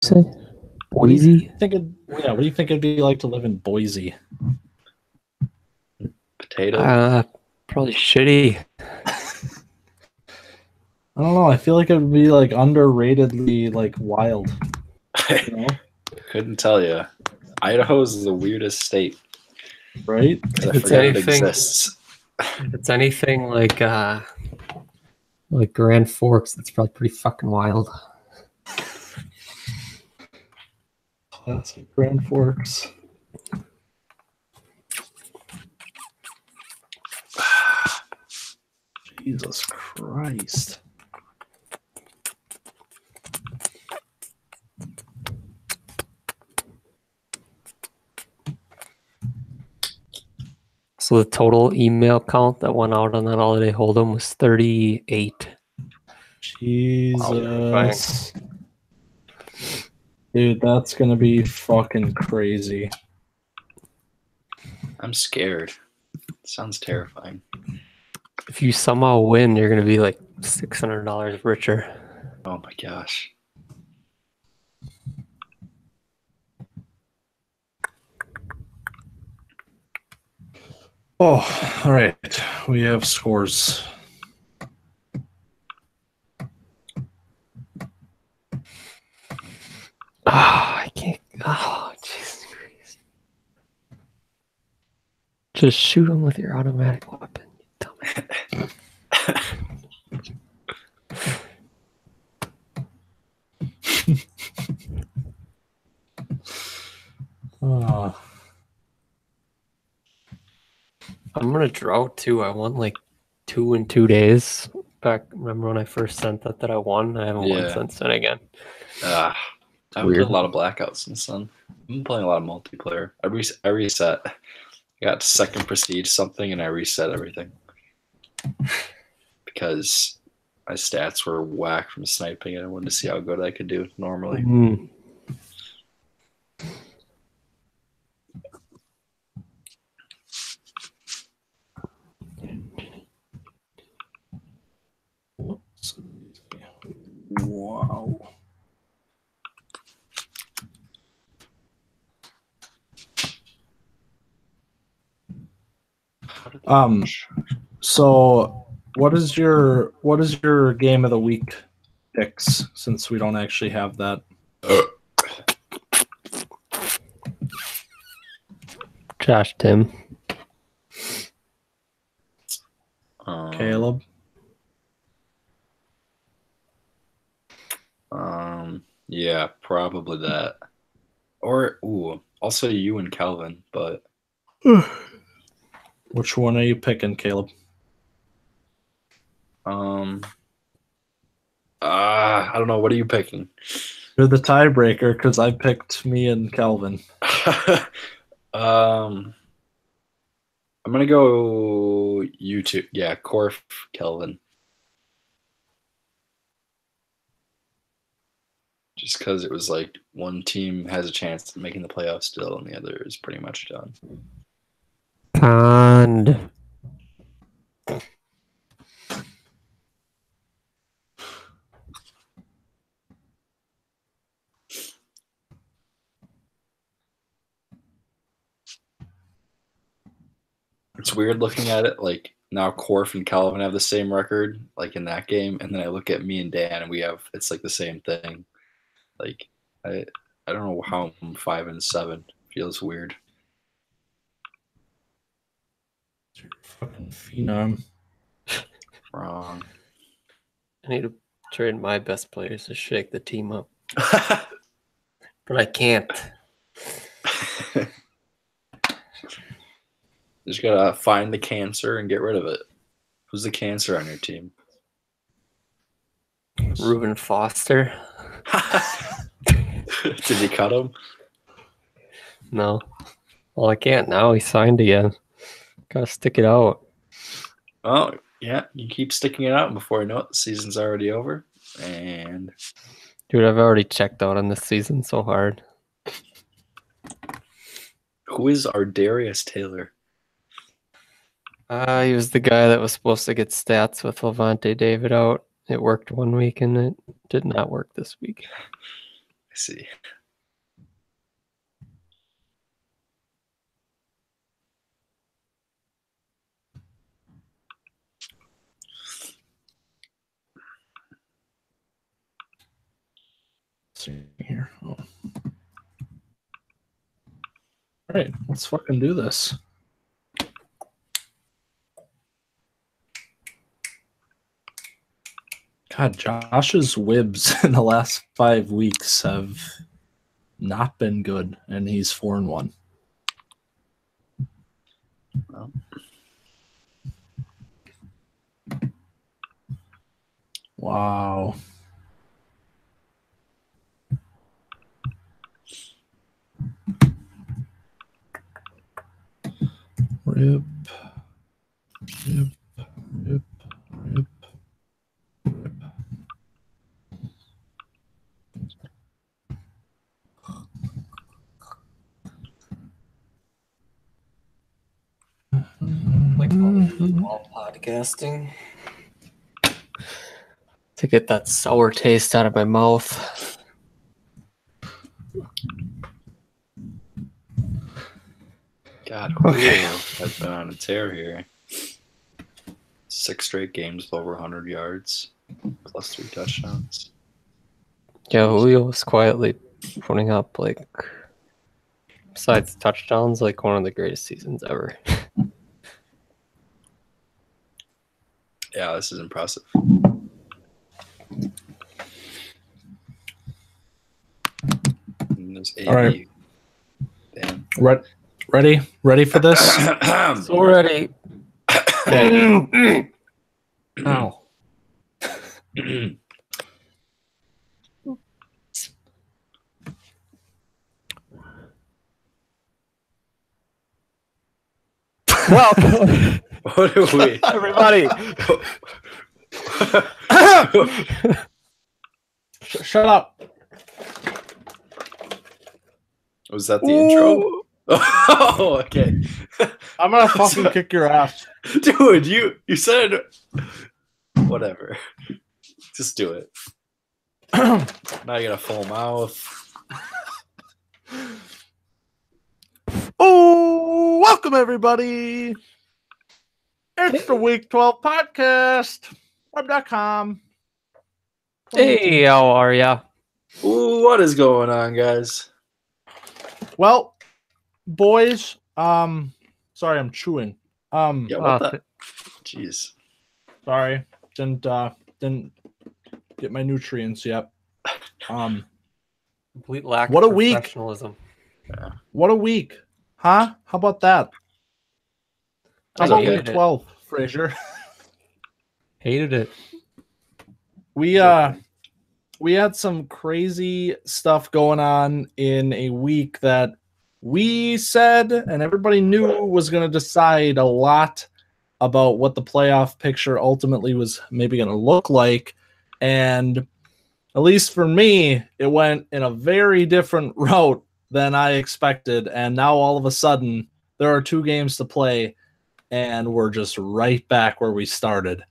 Say Boise. What do you think it'd be like to live in Boise? Potato. Probably shitty. I don't know. I feel like it would be like underratedly like wild. You know? Couldn't tell you. Idaho is the weirdest state, right? I forget it exists. If it's anything like Grand Forks, that's probably pretty fucking wild. Classic Grand Forks. Jesus Christ. So the total email count that went out on that holiday hold'em was 38. Jesus. Dude, that's gonna be fucking crazy. I'm scared. Sounds terrifying. If you somehow win, you're gonna be like $600 richer. Oh my gosh. Oh, all right. We have scores. I can't. Oh, Jesus Christ. Just shoot him with your automatic weapon, you dumbass. I'm gonna drought too. I won like 2 in 2 days. Back, remember when I first sent that I won? I haven't won since then again. I've played a lot of blackouts since then. I've been playing a lot of multiplayer. I reset. I got to second prestige something and I reset everything. Because my stats were whack from sniping and I wanted to see how good I could do normally. Mm. Wow. So what is your game of the week picks, since we don't actually have that? Josh, Tim. Caleb. Yeah, probably that. Or also you and Calvin, but which one are you picking, Caleb? I don't know. What are you picking? You're the tiebreaker because I picked me and Calvin. I'm gonna go you two. Yeah, Corf, Kelvin. Just because it was like one team has a chance of making the playoffs still, and the other is pretty much done. Pond. It's weird looking at it. Like now, Corf and Calvin have the same record, like in that game, and then I look at me and Dan, and it's like the same thing. Like I don't know how I'm 5-7. Feels weird. Fucking phenom. Wrong. I need to trade my best players to shake the team up. But I can't. Just gotta find the cancer and get rid of it. Who's the cancer on your team? Reuben Foster. Did you cut him? No. Well, I can't now. He signed again. Gotta stick it out. Oh, yeah. You keep sticking it out, and before I know it, the season's already over. And dude, I've already checked out on this season so hard. Who is Ardarius Taylor? He was the guy that was supposed to get stats with Levante David out. It worked one week and it did not work this week. see. Let's see here. Oh. All right, let's fucking do this. God, Josh's whibs in the last 5 weeks have not been good, and he's 4-1. Well. Wow. Rip. Rip. Rip. Rip. Rip. Like while podcasting to get that sour taste out of my mouth. God, Julio has been on a tear here. 6 straight games with over 100 yards, plus 3 touchdowns. Yeah, Julio was quietly putting up, like, besides touchdowns, like one of the greatest seasons ever. Yeah, this is impressive. All right. Damn. Ready for this? So ready. Ow. Welcome, What are we? everybody. Shut up. Was that the intro? Oh, okay. I'm gonna fucking kick your ass. Dude, you said whatever. Just do it. Now you got a full mouth. Oh, welcome everybody. It's the Week 12 podcast. Web.com. Hey, how are ya? Ooh, what is going on, guys? Well, boys, sorry, I'm chewing. Yeah, what the? Jeez. Sorry, didn't get my nutrients yet. Complete lack What of a week. professionalism. What a week, huh? How about that? How That's about okay. Week 12, Frazier? Hated it. We had some crazy stuff going on in a week that we said and everybody knew was going to decide a lot about what the playoff picture ultimately was maybe going to look like. And at least for me, it went in a very different route than I expected. And now all of a sudden, there are 2 games to play, and we're just right back where we started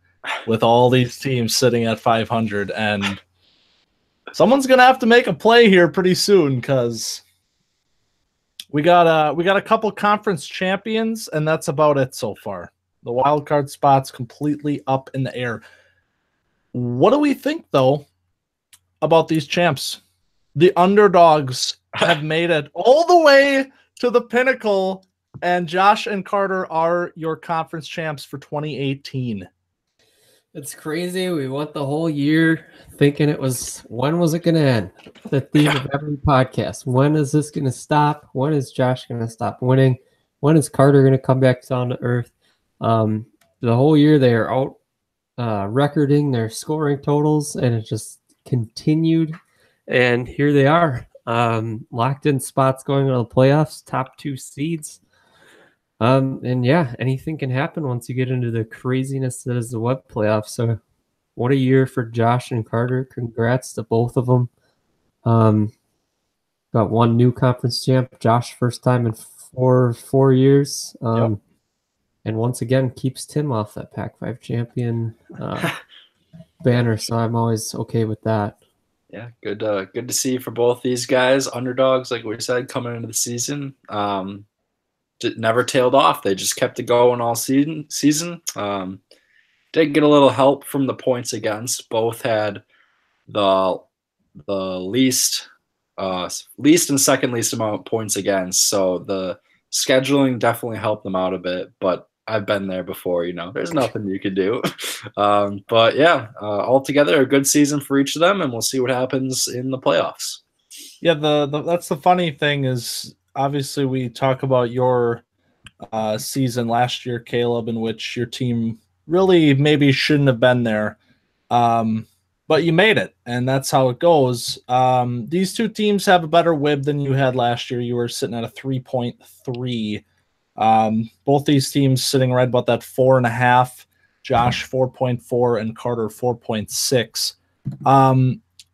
with all these teams sitting at 500. And someone's going to have to make a play here pretty soon because we got a couple conference champions, and that's about it so far. The wild card spot's completely up in the air. What do we think, though, about these champs? The underdogs have made it all the way to the pinnacle, and Josh and Carter are your conference champs for 2018. It's crazy. We went the whole year thinking when was it going to end? The theme of every podcast. When is this going to stop? When is Josh going to stop winning? When is Carter going to come back down to earth? The whole year they are out recording their scoring totals, and it just continued. And here they are, locked in spots going into the playoffs, top 2 seeds. And yeah, anything can happen once you get into the craziness that is the web playoffs. So what a year for Josh and Carter. Congrats to both of them. Got 1 new conference champ. Josh, first time in four years. Yep. And once again, keeps Tim off that Pac-5 champion banner. So I'm always okay with that. Yeah, good to see for both these guys. Underdogs, like we said, coming into the season. Never tailed off. They just kept it going all season. Did get a little help from the points against. Both had the least and second least amount of points against. So the scheduling definitely helped them out a bit. But I've been there before. There's nothing you can do. But yeah, altogether a good season for each of them, and we'll see what happens in the playoffs. Yeah, that's the funny thing is, obviously we talk about your season last year, Caleb, in which your team really maybe shouldn't have been there, but you made it, and that's how it goes. These two teams have a better WHIB than you had last year. You were sitting at a 3.3. Both these teams sitting right about that 4.5. Josh 4.4 and Carter 4.6.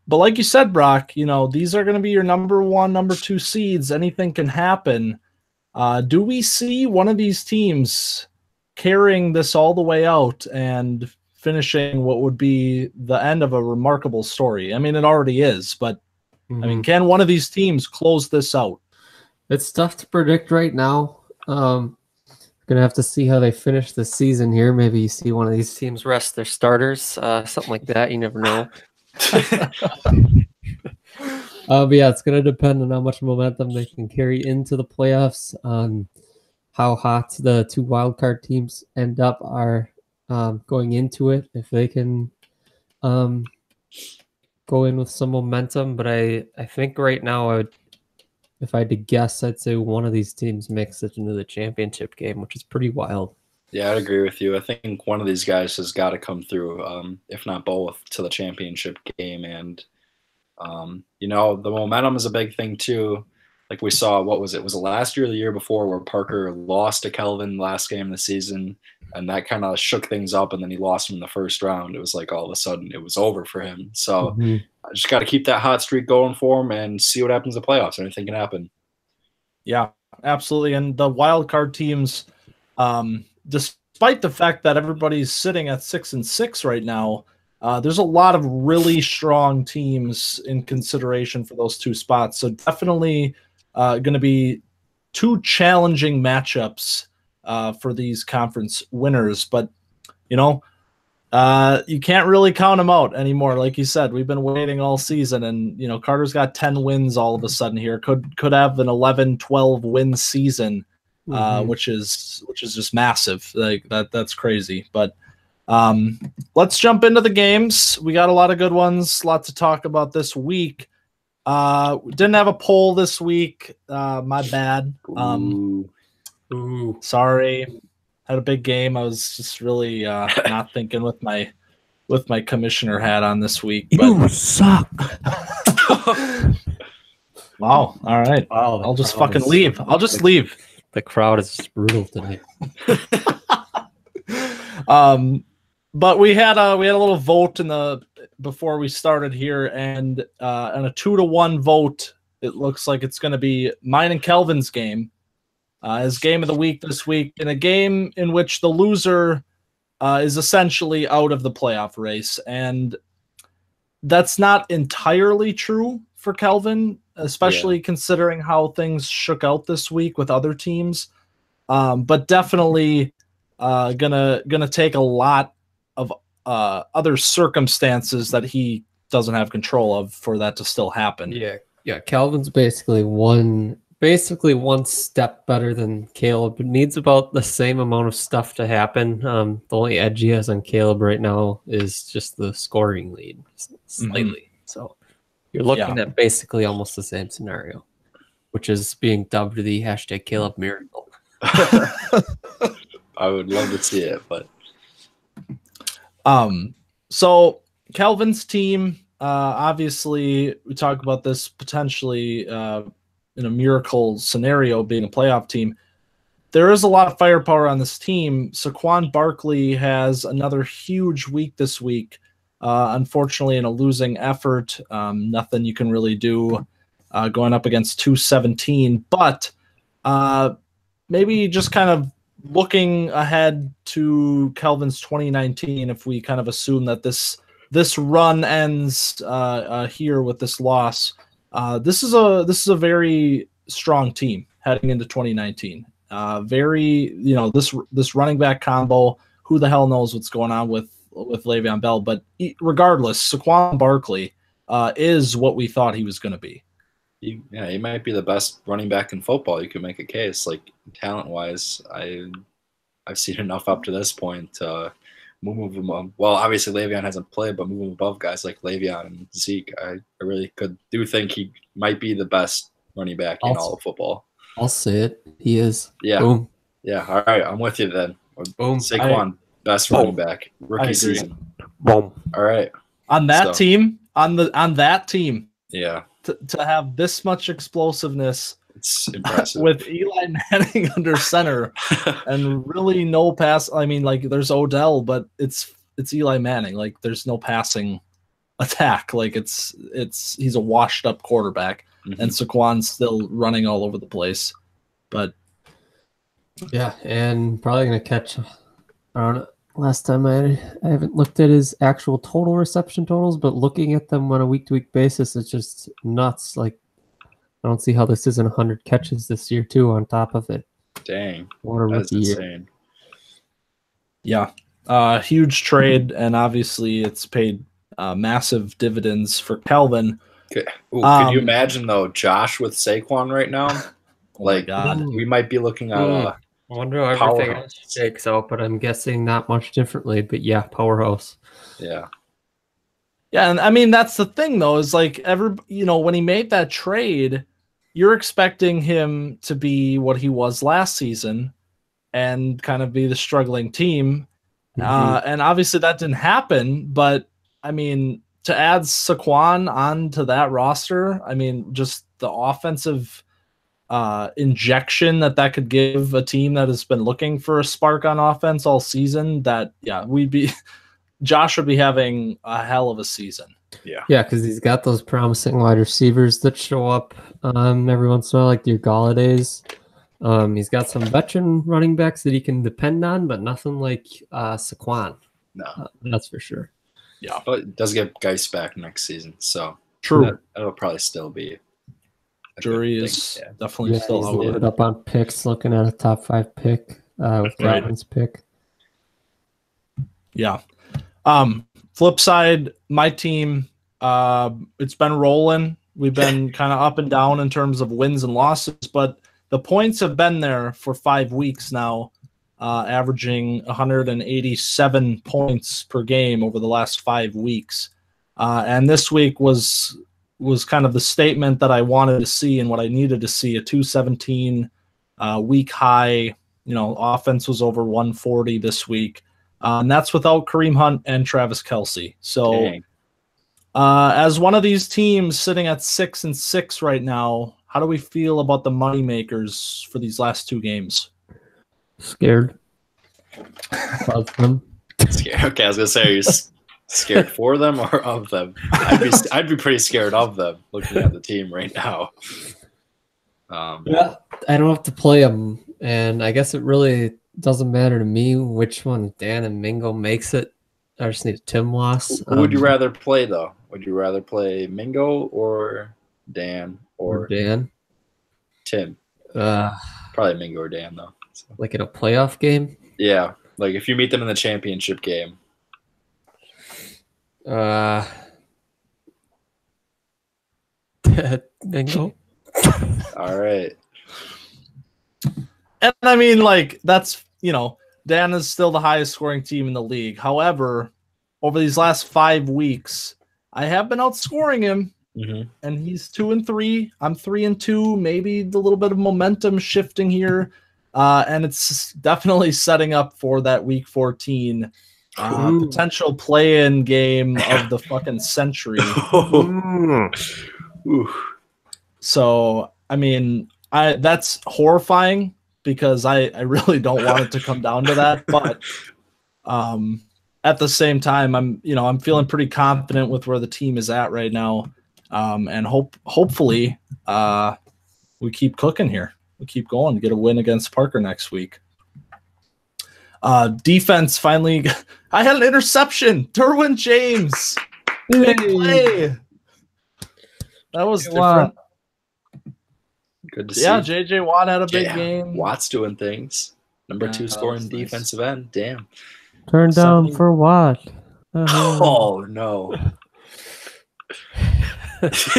But like you said, Brock, these are going to be your number 1, number 2 seeds. Anything can happen. Do we see one of these teams carrying this all the way out and finishing what would be the end of a remarkable story? I mean, it already is, but can one of these teams close this out? It's tough to predict right now. Gonna have to see how they finish the season here. Maybe you see one of these teams rest their starters, something like that. You never know. But yeah, it's gonna depend on how much momentum they can carry into the playoffs, on how hot the 2 wildcard teams end up are going into it. If they can go in with some momentum, but I think right now if I had to guess, I'd say one of these teams makes it into the championship game, which is pretty wild. Yeah, I'd agree with you. I think one of these guys has got to come through, if not both, to the championship game. And, the momentum is a big thing too. Like we saw, was it last year or the year before, where Parker lost to Kelvin last game of the season, and that kind of shook things up, and then he lost him in the first round. It was like all of a sudden it was over for him. So I just got to keep that hot streak going for him and see what happens in the playoffs. Anything can happen. Yeah, absolutely. And the wild card teams, despite the fact that everybody's sitting at 6-6 right now, there's a lot of really strong teams in consideration for those 2 spots. So definitely going to be 2 challenging matchups for these conference winners. But, you can't really count them out anymore. Like you said, we've been waiting all season, and, Carter's got 10 wins all of a sudden here. Could have an 11-12 win season, which is just massive. Like that's crazy. But let's jump into the games. We got a lot of good ones, lots to talk about this week. We didn't have a poll this week. My bad. Sorry. Had a big game. I was just really not thinking with my commissioner hat on this week. But... You suck. Wow. All right. Wow, I'll just fucking leave. I'll just leave. The crowd is just brutal tonight. But we had a little vote before we started here, and a 2-1 vote. It looks like it's going to be mine and Kelvin's game as game of the week this week, in a game in which the loser is essentially out of the playoff race. And that's not entirely true for Kelvin, especially considering how things shook out this week with other teams. But definitely gonna take a lot of other circumstances that he doesn't have control of for that to still happen. Yeah. Calvin's basically one step better than Caleb. It needs about the same amount of stuff to happen. The only edge he has on Caleb right now is just the scoring lead, slightly. So you're looking at basically almost the same scenario, which is being dubbed the hashtag Caleb miracle. I would love to see it, but so Kelvin's team, obviously we talk about this potentially in a miracle scenario being a playoff team. There is a lot of firepower on this team. Saquon Barkley has another huge week this week. Unfortunately, in a losing effort, nothing you can really do going up against 217. But maybe just kind of looking ahead to Kelvin's 2019, if we kind of assume that this this run ends here with this loss, this is a very strong team heading into 2019. This running back combo. Who the hell knows what's going on with Le'Veon Bell? But regardless, Saquon Barkley is what we thought he was going to be. He might be the best running back in football. You could make a case, like talent-wise. I've seen enough up to this point to move him up. Well, obviously Le'Veon hasn't played, but move him above guys like Le'Veon and Zeke. I really do think he might be the best running back in all of football. I'll say it. He is. Yeah. Boom. Yeah. All right. I'm with you then. Boom. Saquon, best running back, rookie season. Boom. All right. On that team, Yeah. To have this much explosiveness, it's impressive. With Eli Manning under center and really no pass. I mean, like there's Odell, but it's Eli Manning. Like there's no passing attack. Like he's a washed up quarterback, and Saquon's still running all over the place. But yeah, and probably gonna catch. I don't know. Last time I haven't looked at his actual total reception totals, but looking at them on a week-to-week basis, it's just nuts. Like, I don't see how this isn't 100 catches this year, too, on top of it. Dang. What a rookie year. Insane. Yeah. Huge trade, and obviously it's paid massive dividends for Calvin. Could you imagine, though, Josh with Saquon right now? Like, God. we might be looking at I wonder how everything else shakes out, but I'm guessing not much differently. But yeah, powerhouse. Yeah. Yeah, and I mean that's the thing though, is like when he made that trade, you're expecting him to be what he was last season and kind of be the struggling team. And obviously that didn't happen, but I mean, to add Saquon onto that roster, I mean, just the offensive injection that could give a team that has been looking for a spark on offense all season, Josh would be having a hell of a season. Yeah. Yeah, because he's got those promising wide receivers that show up every once in a while, like your Gallaudays. He's got some veteran running backs that he can depend on, but nothing like Saquon. No. That's for sure. Yeah. But it does get Geis back next season, so true. That'll probably still be jury is definitely still out. Loaded up on picks, looking at a top 5 pick with Calvin's pick. Yeah. Flip side, my team, it's been rolling. We've been kind of up and down in terms of wins and losses, but the points have been there for 5 weeks now, averaging 187 points per game over the last 5 weeks. And this week was kind of the statement that I wanted to see and what I needed to see. A 217 week high, offense was over 140 this week. And that's without Kareem Hunt and Travis Kelce. So as one of these teams sitting at 6-6 right now, how do we feel about the money makers for these last 2 games? Scared. Of them. Scared. Okay, I was gonna say, are you scared for them or of them? I'd be pretty scared of them looking at the team right now. Yeah, I don't have to play them, and I guess it really doesn't matter to me which one Dan and Mingo makes it. I just need a Tim loss. Who would you rather play though? Would you rather play Mingo or Dan or Dan? Tim? Probably Mingo or Dan though. So. Like in a playoff game? Yeah, like if you meet them in the championship game. Mingo. All right. And I mean, like, that's, Dan is still the highest scoring team in the league. However, over these last 5 weeks, I have been outscoring him, and he's 2-3. I'm 3-2. Maybe the little bit of momentum shifting here, and it's definitely setting up for that week 14 potential play-in game of the fucking century. So, I mean, that's horrifying because I really don't want it to come down to that. But at the same time, I'm feeling pretty confident with where the team is at right now, and hopefully we keep cooking here. We keep going to get a win against Parker next week. Defense finally I had an interception. Derwin James. Big play. That was different. Good to see. Yeah, JJ Watt had a big game. Watt's doing things. Number 2 scoring defensive end. Damn. Turn down for what? Oh no.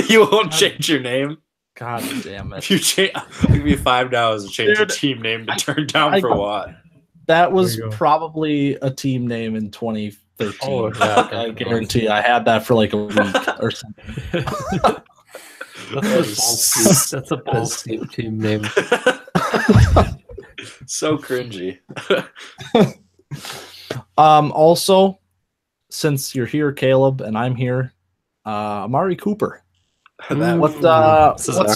You won't change your name. God damn it. If you change, I'll give you $5 to change your team name to Turn Down for What. That was probably a team name in 2013. Oh, yeah, I guarantee I had that for like a week or something. That's a Bulls team name. So cringy. Also, since you're here, Caleb, and I'm here, Amari Cooper. What's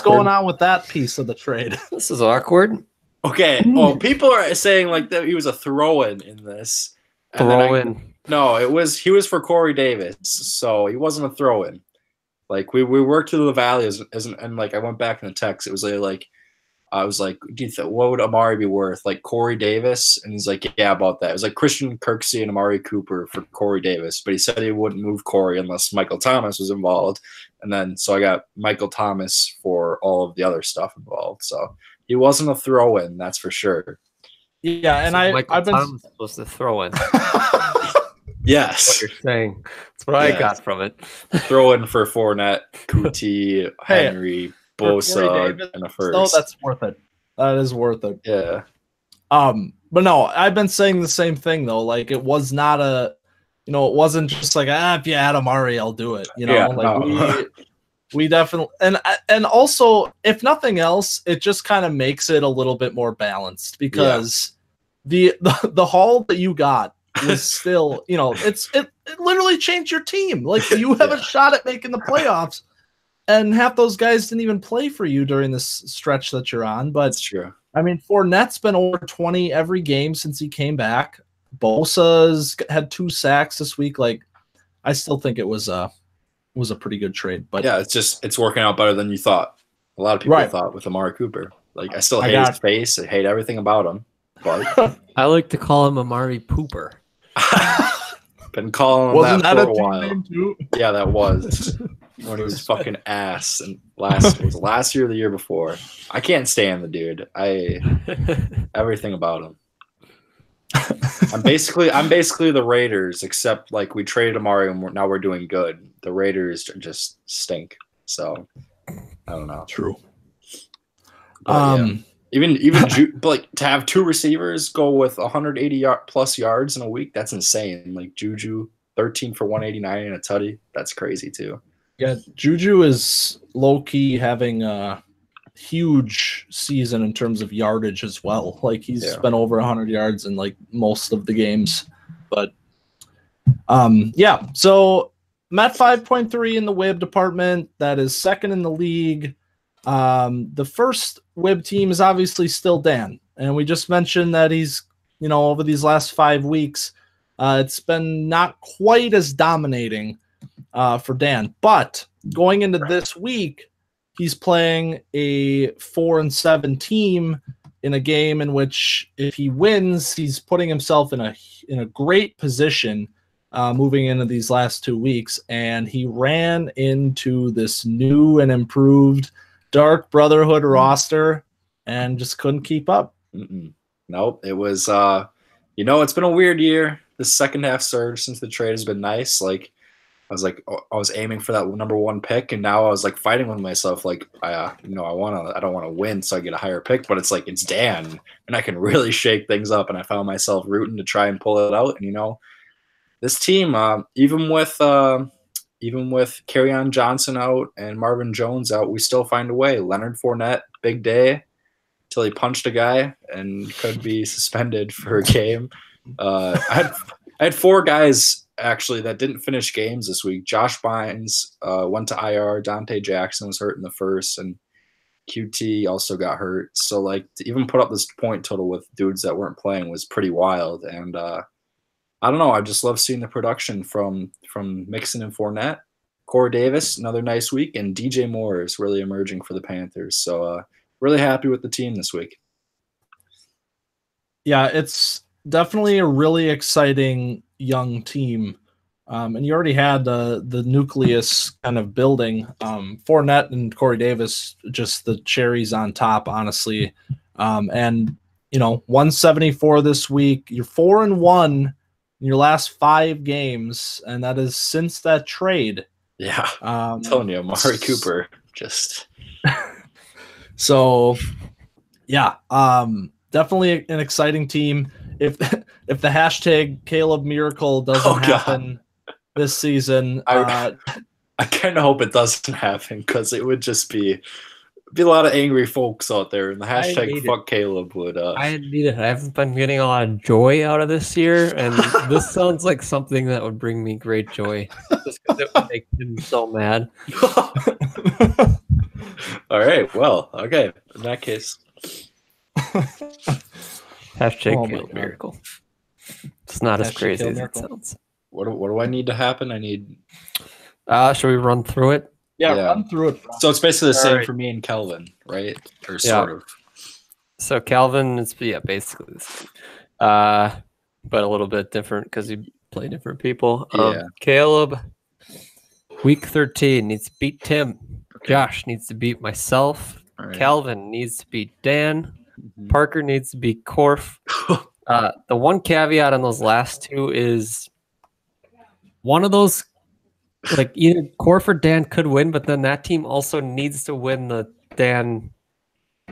going on with that piece of the trade? This is awkward. Okay. Oh, people are saying like that he was a throw-in in this. Throw-in. No, he was for Corey Davis, so he wasn't a throw-in. Like we worked to the valley and like I went back in the text. It was like I was like, what would Amari be worth? Like Corey Davis, and he's like, yeah, about that. It was like Christian Kirksey and Amari Cooper for Corey Davis, but he said he wouldn't move Corey unless Michael Thomas was involved. And then so I got Michael Thomas for all of the other stuff involved. So he wasn't a throw-in, that's for sure. Yeah, and so I've been Thomas was the throw-in. Yes. What you're saying. That's what I got from it. Throw-in for Fournette, Kuti, Henry, Bosa, and a first. No, that's worth it. That is worth it. Yeah. But no, I've been saying the same thing though. Like it was not it wasn't just like if you add Amari, I'll do it. We definitely and also if nothing else, it just kind of makes it a little bit more balanced because the haul that you got was still, it literally changed your team. Like you have a shot at making the playoffs, and half those guys didn't even play for you during this stretch that you're on. But that's true. I mean, Fournette's been over 20 every game since he came back. Bosa's had 2 sacks this week. Like, I still think it was a pretty good trade. But yeah, it's working out better than you thought. A lot of people thought with Amari Cooper. Like, I still hate his face. I hate everything about him. But I like to call him Amari Pooper. Been calling him that for a while. Name too? Yeah, that was when he was fucking ass. And last year or the year before. I can't stand the dude. Everything about him. I'm basically the Raiders, except like we traded Amari and now we're doing good. The Raiders just stink. So I don't know. True. Even like to have 2 receivers go with 180 plus yards in a week, that's insane. Like Juju, 13 for 189 and a tutty. That's crazy too. Yeah, Juju is low key having a huge season in terms of yardage as well. Like he's been over 100 yards in like most of the games. But so I'm at 5.3 in the WIB department. That is second in the league. The first WIB team is obviously still Dan, and we just mentioned that he's, over these last 5 weeks, it's been not quite as dominating for Dan. But going into this week, he's playing a 4-7 team in a game in which if he wins, he's putting himself in a great position moving into these last 2 weeks. And he ran into this new and improved Dark Brotherhood roster and just couldn't keep up. Nope. It was, it's been a weird year. The second half surge since the trade has been nice. Like, I was aiming for that number 1 pick, and now I was like fighting with myself. Like, I don't want to win, so I get a higher pick, but it's like, it's Dan, and I can really shake things up. And I found myself rooting to try and pull it out. And, this team, even with Kerryon Johnson out and Marvin Jones out, we still find a way. Leonard Fournette, big day, till he punched a guy and could be suspended for a game. I had 4 guys actually that didn't finish games this week. Josh Bynes went to IR. Dante Jackson was hurt in the first, and QT also got hurt. So like to even put up this point total with dudes that weren't playing was pretty wild. And I don't know. I just love seeing the production from Mixon and Fournette. Corey Davis, another nice week, and DJ Moore is really emerging for the Panthers. So really happy with the team this week. Yeah, it's definitely a really exciting young team. And you already had the nucleus kind of building. Fournette and Corey Davis, just the cherries on top, honestly. And 174 this week. You're 4-1 in your last 5 games, and that is since that trade. Yeah, I'm telling you, Amari Cooper just. So, yeah, definitely an exciting team. If the hashtag Caleb Miracle doesn't happen this season, I kind of hope it doesn't happen, because it would just be a lot of angry folks out there, and the hashtag fuck Caleb would. I need it. I haven't been getting a lot of joy out of this year, and this sounds like something that would bring me great joy, just because it would make him so mad. All right. Well, okay. In that case, hashtag Caleb Miracle. It's not as crazy as it sounds. What do I need to happen? I need. Should we run through it? Yeah, run through it. So it's basically the same for me and Kelvin, right? Or sort of. So Calvin is basically the same, but a little bit different because you play different people. Caleb, week 13 needs to beat Tim. Okay. Josh needs to beat myself. Right. Calvin needs to beat Dan. Mm-hmm. Parker needs to beat Korf. The one caveat on those last two is one of those. Like either Korf or Dan could win, but then that team also needs to win the Dan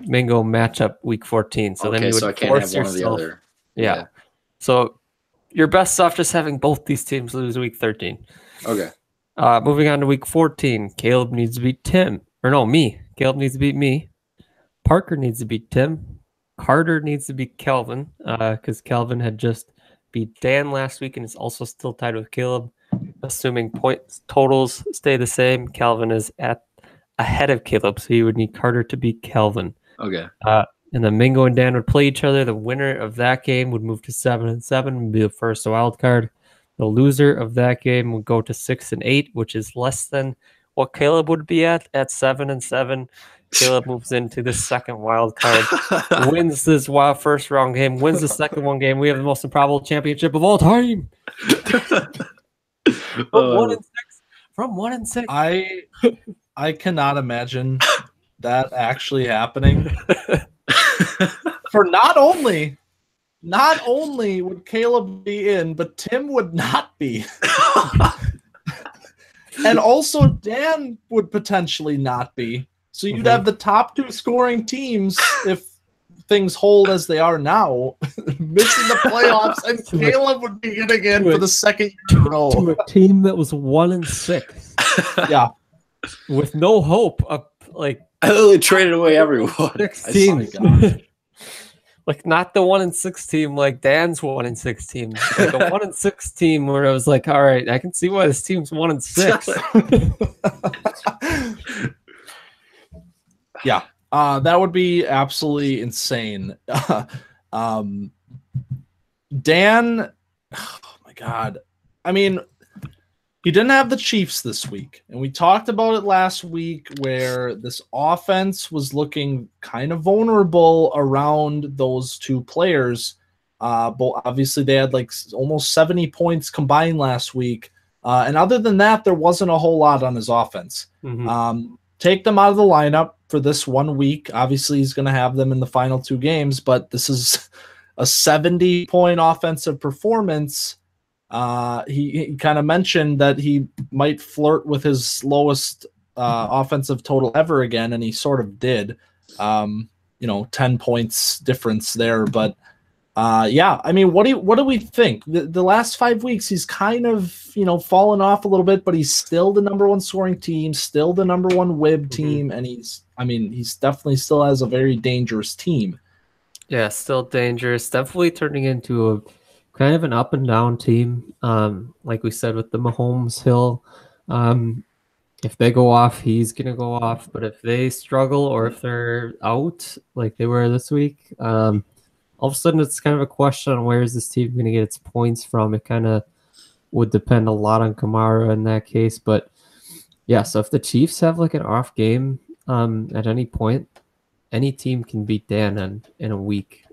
Mingo matchup week 14. So then you would I can't have one or the other. Yeah. So you're best off just having both these teams lose week 13. Okay. Moving on to week 14, Caleb needs to beat Tim. Or no, me. Caleb needs to beat me. Parker needs to beat Tim. Carter needs to beat Kelvin because Kelvin had just beat Dan last week and is also still tied with Caleb. Assuming points totals stay the same, Calvin is ahead of Caleb, so you would need Carter to beat Kelvin. Okay. And then Mingo and Dan would play each other. The winner of that game would move to 7-7 and be the first wild card. The loser of that game would go to 6-8, which is less than what Caleb would be at 7-7. Caleb moves into the second wild card, wins this wild first round game, wins the second one game. We have the most improbable championship of all time. From 1-6. I cannot imagine that actually happening. For not only would Caleb be in, but Tim would not be. And also Dan would potentially not be. So you'd have the top 2 scoring teams if things hold as they are now, missing the playoffs, and Caleb would be in again for the second year in a row. To a team that was 1-6. Yeah. With no hope of I literally traded away everyone. 6 teams. Like not the 1-6 team, like Dan's 1-6 team. Like a 1-6 team where I was like, all right, I can see why this team's 1-6. Yeah. That would be absolutely insane. Dan, oh my God. I mean, he didn't have the Chiefs this week. And we talked about it last week where this offense was looking kind of vulnerable around those 2 players. But obviously they had almost 70 points combined last week. And other than that, there wasn't a whole lot on his offense. Mm-hmm. Take them out of the lineup for this 1 week. Obviously, he's going to have them in the final 2 games, but this is a 70-point offensive performance. He kind of mentioned that he might flirt with his lowest offensive total ever again, and he sort of did. 10 points difference there, but yeah. I mean, what do we think? The last 5 weeks, he's kind of fallen off a little bit, but he's still the number 1 scoring team, still the number 1 WIB team, and he's definitely still has a very dangerous team. Yeah, still dangerous. Definitely turning into a kind of an up and down team. Like we said with the Mahomes Hill, if they go off, he's gonna go off. But if they struggle or if they're out, like they were this week, all of a sudden it's kind of a question on where is this team going to get its points from. It kind of would depend a lot on Kamara in that case. But yeah, so if the Chiefs have an off game at any point, any team can beat Dan in a week.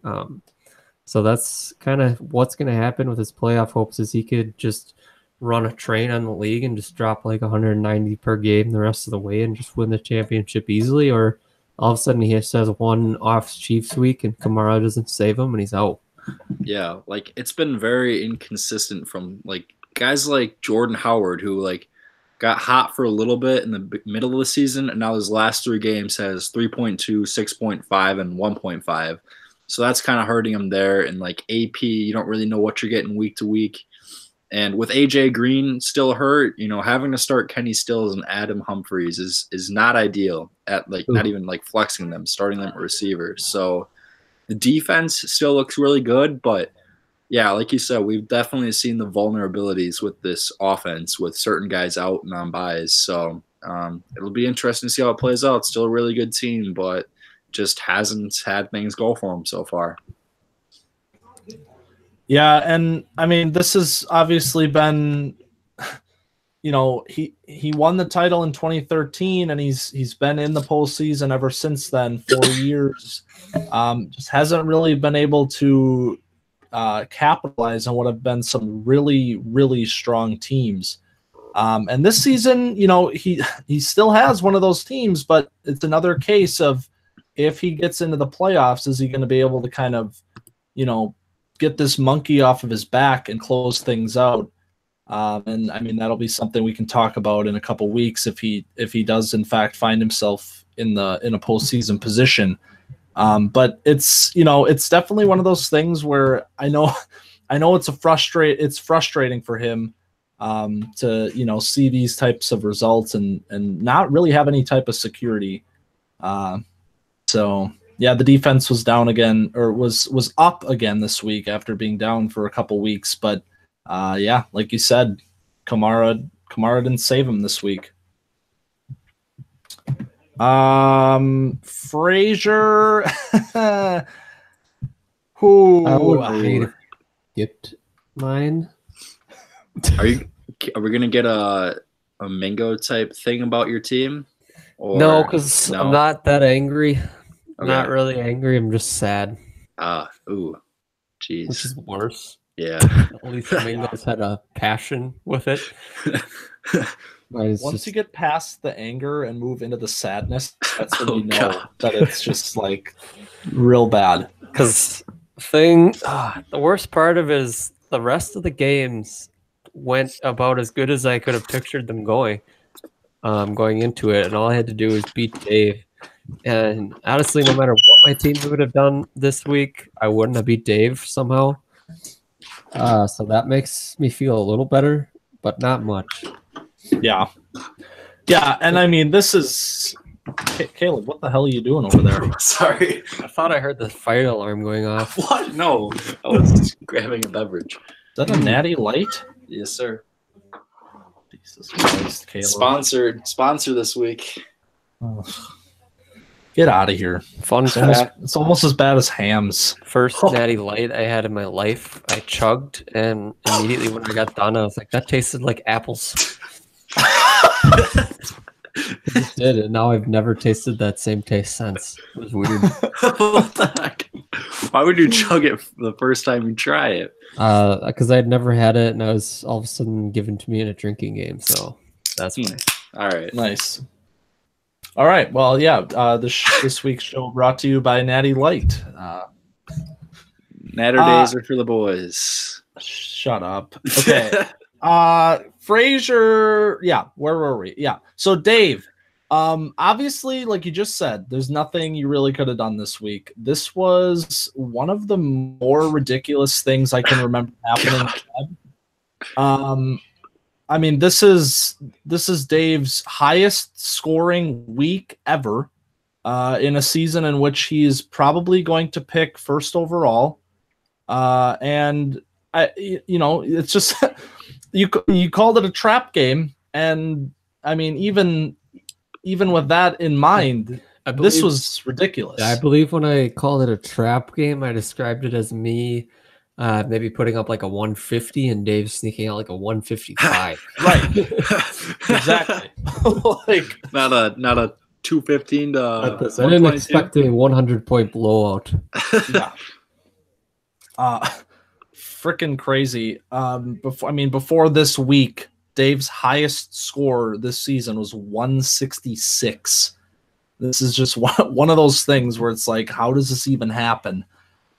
So that's kind of what's going to happen with his playoff hopes is he could just run a train on the league and just drop like 190 per game the rest of the way and just win the championship easily, or all of a sudden he just has one off Chiefs week and Kamara doesn't save him and he's out. Yeah, like it's been very inconsistent from like guys like Jordan Howard who like got hot for a little bit in the middle of the season, and now his last 3 games has 3.2, 6.5, and 1.5. So that's kind of hurting him there. And like AP, you don't really know what you're getting week to week. And with AJ Green still hurt, having to start Kenny Stills and Adam Humphries is not ideal at like not even like flexing them, starting them at receiver. So the defense still looks really good, but yeah, like you said, we've definitely seen the vulnerabilities with this offense with certain guys out and on buys. So it'll be interesting to see how it plays out. It's still a really good team, but just hasn't had things go for him so far. Yeah, and I mean, this has obviously been, he won the title in 2013, and he's been in the postseason ever since then, 4 years. Just hasn't really been able to capitalize on what have been some really, really strong teams. And this season, he still has one of those teams, but it's another case of if he gets into the playoffs, is he going to be able to kind of, get this monkey off of his back and close things out? And I mean, that'll be something we can talk about in a couple weeks if he does in fact find himself in a postseason position. But it's definitely one of those things where I know it's frustrating for him to see these types of results and not really have any type of security. So yeah, the defense was down again, or was up again this week after being down for a couple weeks. But yeah, like you said, Kamara didn't save him this week. Frazier, who I would hate if you skipped mine. Are we gonna get a Mingo type thing about your team? Or No, because I'm not that angry. I'm Okay. not really angry. I'm just sad. Ooh, jeez. Which is worse. Yeah. At least Mingo's had a passion with it. Once you get past the anger and move into the sadness, that's when you know God. that it's just like real bad. Because the worst part of it is the rest of the games went about as good as I could have pictured them going into it, and all I had to do was beat Dave. And honestly, no matter what my team would have done this week, I wouldn't have beat Dave somehow. So that makes me feel a little better, but not much. Yeah. And I mean, this is Caleb. What the hell are you doing over there? Sorry. I thought I heard the fire alarm going off. What? No. I was just grabbing a beverage. Is that a Natty Light? Yes, sir. Jesus Christ, Caleb. Sponsor this week. Oh. Get out of here. Fun fact. It's almost as bad as Hams. First Natty Light I had in my life, I chugged, and immediately when I got done, I was like, that tasted like apples. It just did, and now I've never tasted that same taste since. It was weird. What the heck? Why would you chug it the first time you try it? Because I had never had it, and I was all of a sudden given to me in a drinking game, so that's why. All right. Nice. All right. Well, yeah. This week's show brought to you by Natty Light. Natter days are for the boys. Shut up. Okay. Frazier. Yeah. Where were we? Yeah. So Dave. Obviously, like you just said, there's nothing you really could have done this week. This was one of the more ridiculous things I can remember happening. I mean, this is Dave's highest scoring week ever in a season in which he's probably going to pick first overall. And it's just you called it a trap game, and I mean, even with that in mind, this was ridiculous. I believe when I called it a trap game, I described it as me maybe putting up like a 150 and Dave sneaking out like a 155. Right. Exactly. Like not a 215 to I didn't expect a 100-point blowout. Yeah. Freaking crazy. Before this week, Dave's highest score this season was 166. This is just one of those things where it's like, how does this even happen?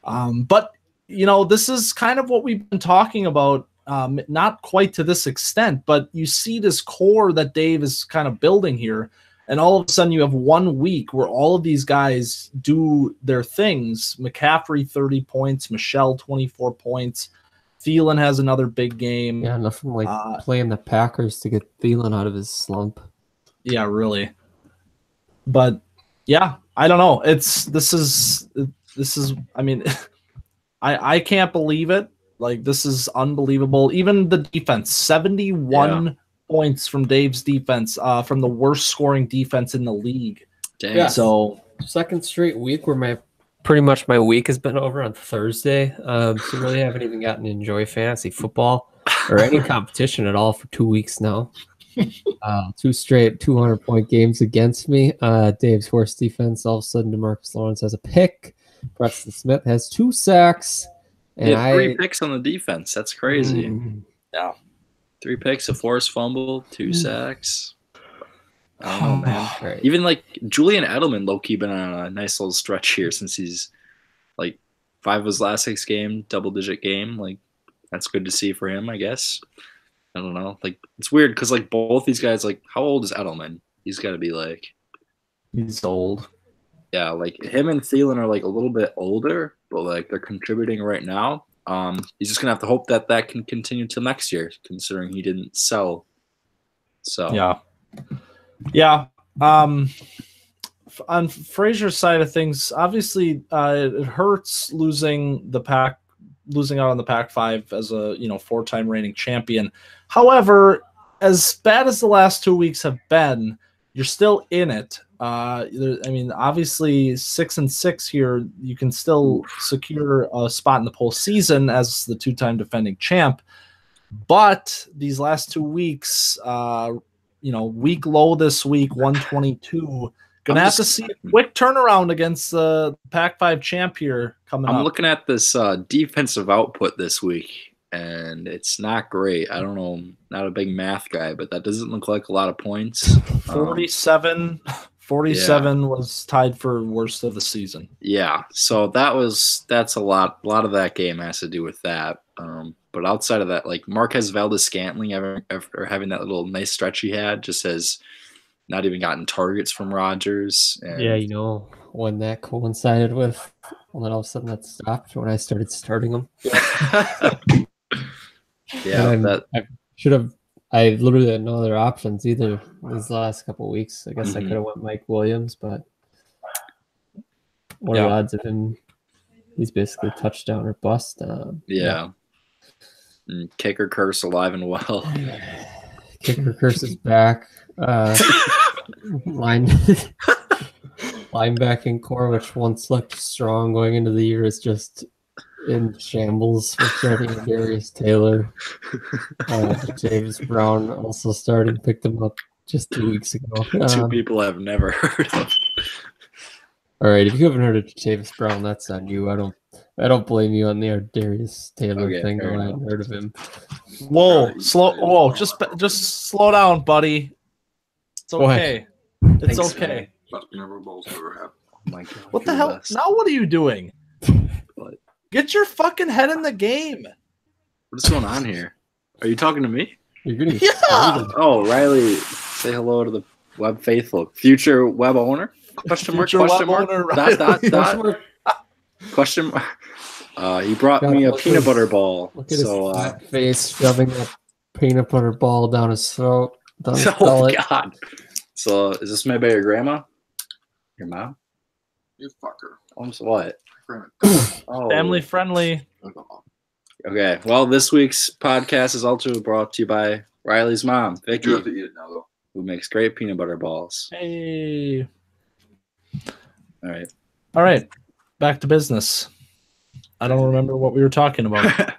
But this is kind of what we've been talking about. Not quite to this extent, but you see this core that Dave is kind of building here. And all of a sudden you have 1 week where all of these guys do their things. McCaffrey, 30 points. Michelle, 24 points. Thielen has another big game. Yeah, nothing like playing the Packers to get Thielen out of his slump. Yeah, really. But yeah, I don't know. This is I mean, I can't believe it. Like, this is unbelievable. Even the defense, 71 points from Dave's defense, from the worst scoring defense in the league. Dang. Yeah. So Second straight week where pretty much my week has been over on Thursday. So really haven't even gotten to enjoy fantasy football or any competition at all for 2 weeks now. 2 straight 200-point games against me. Dave's worst defense. All of a sudden, DeMarcus Lawrence has a pick. Preston Smith has 2 sacks. And He had 3 picks on the defense. That's crazy. yeah. 3 picks, a forced fumble, 2 sacks. I don't know, man. Right. Even like Julian Edelman, low-key been on a nice little stretch here since he's like 5 of his last 6 game, double-digit game. Like, that's good to see for him, I guess. I don't know. Like, it's weird because like both these guys, like, how old is Edelman? He's got to be like, He's old. yeah, like him and Thielen are like a little bit older, but like they're contributing right now. He's just gonna have to hope that can continue till next year, considering he didn't sell. So yeah. On Frazier's side of things, obviously, it hurts losing out on the Pac-5 as a 4-time reigning champion. However, as bad as the last 2 weeks have been, you're still in it. Obviously 6-6 here, you can still secure a spot in the postseason as the 2-time defending champ. But these last 2 weeks, week low this week, 122. Gonna have to see a quick turnaround against the Pac-5 champ here coming up. I'm looking at this defensive output this week, and it's not great. I don't know, not a big math guy, but that doesn't look like a lot of points. 47 was tied for worst of the season. Yeah, so that's a lot. A lot of that game has to do with that. But outside of that, like Marquez Valdes-Scantling, after having that little nice stretch he had, just has not even gotten targets from Rodgers. And Yeah, when that coincided with, and then all of a sudden that stopped when I started starting them. I literally had no other options either these last couple of weeks. I guess I could have went Mike Williams, but what are the odds of him? He's basically touchdown or bust. And kicker curse alive and well. Kicker curse is back. Linebacking core, which once looked strong going into the year, is just in shambles. We're starting Darius Taylor. James Brown also started, picked him up just 2 weeks ago. 2 people I've never heard of. All right, if you haven't heard of James Brown, that's on you. I don't blame you on the Darius Taylor thing. I hadn't heard of him. Whoa, just slow down, buddy. It's okay. It's okay. Oh my God, what the hell? best. Now what are you doing? What? Get your fucking head in the game. What is going on here? Are you talking to me? You're gonna Oh, Riley, say hello to the web faithful. Future web owner? Question mark? Question mark? Dot. Question mark. He brought me a peanut butter ball. Look at his fat face shoving that peanut butter ball down his throat. Oh God! So is this made by your grandma? Your mom? You fucker. Almost what? Oh. Family friendly. Okay. Well, this week's podcast is also brought to you by Riley's mom, Vicky, You have to eat it now, though. who makes great peanut butter balls. Hey. All right. Back to business. I don't remember what we were talking about.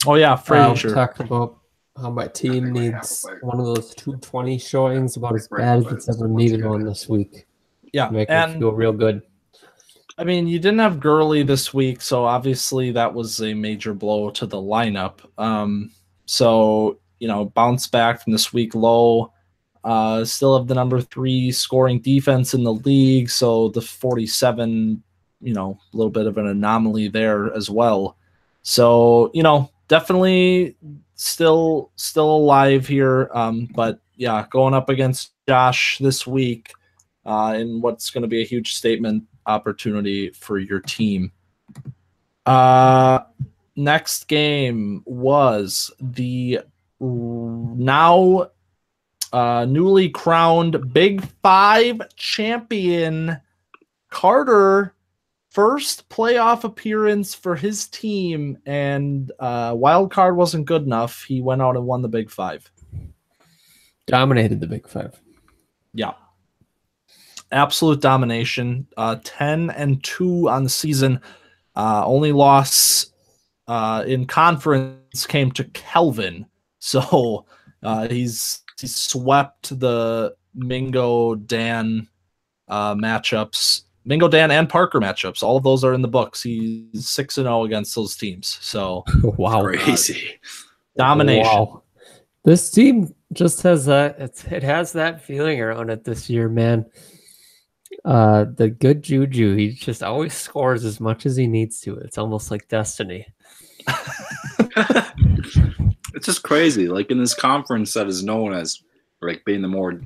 Oh yeah, Frazier. Talking about how my team needs one of those 220 showings, about as bad as it's ever needed one this week. Yeah, to make it feel real good. I mean, you didn't have Gurley this week, so obviously that was a major blow to the lineup. So, bounce back from this week low. Still have the number 3 scoring defense in the league, so the 47, a little bit of an anomaly there as well. So, definitely still alive here. But yeah, going up against Josh this week in what's going to be a huge statement opportunity for your team. Next game was the now newly crowned Big Five champion Carter. First playoff appearance for his team, and wild card wasn't good enough. He went out and won the Big Five. Dominated the Big Five. Yeah. Absolute domination. 10-2 on the season. Only loss in conference came to Kelvin. So he's swept the Mingo Dan matchups. Mingo Dan and Parker matchups. All of those are in the books. He's 6-0 against those teams. So wow, crazy domination. Wow. This team just has that. It has that feeling around it this year, man. The good juju. He just always scores as much as he needs to. It's almost like destiny. It's just crazy. Like in this conference that is known as like being the more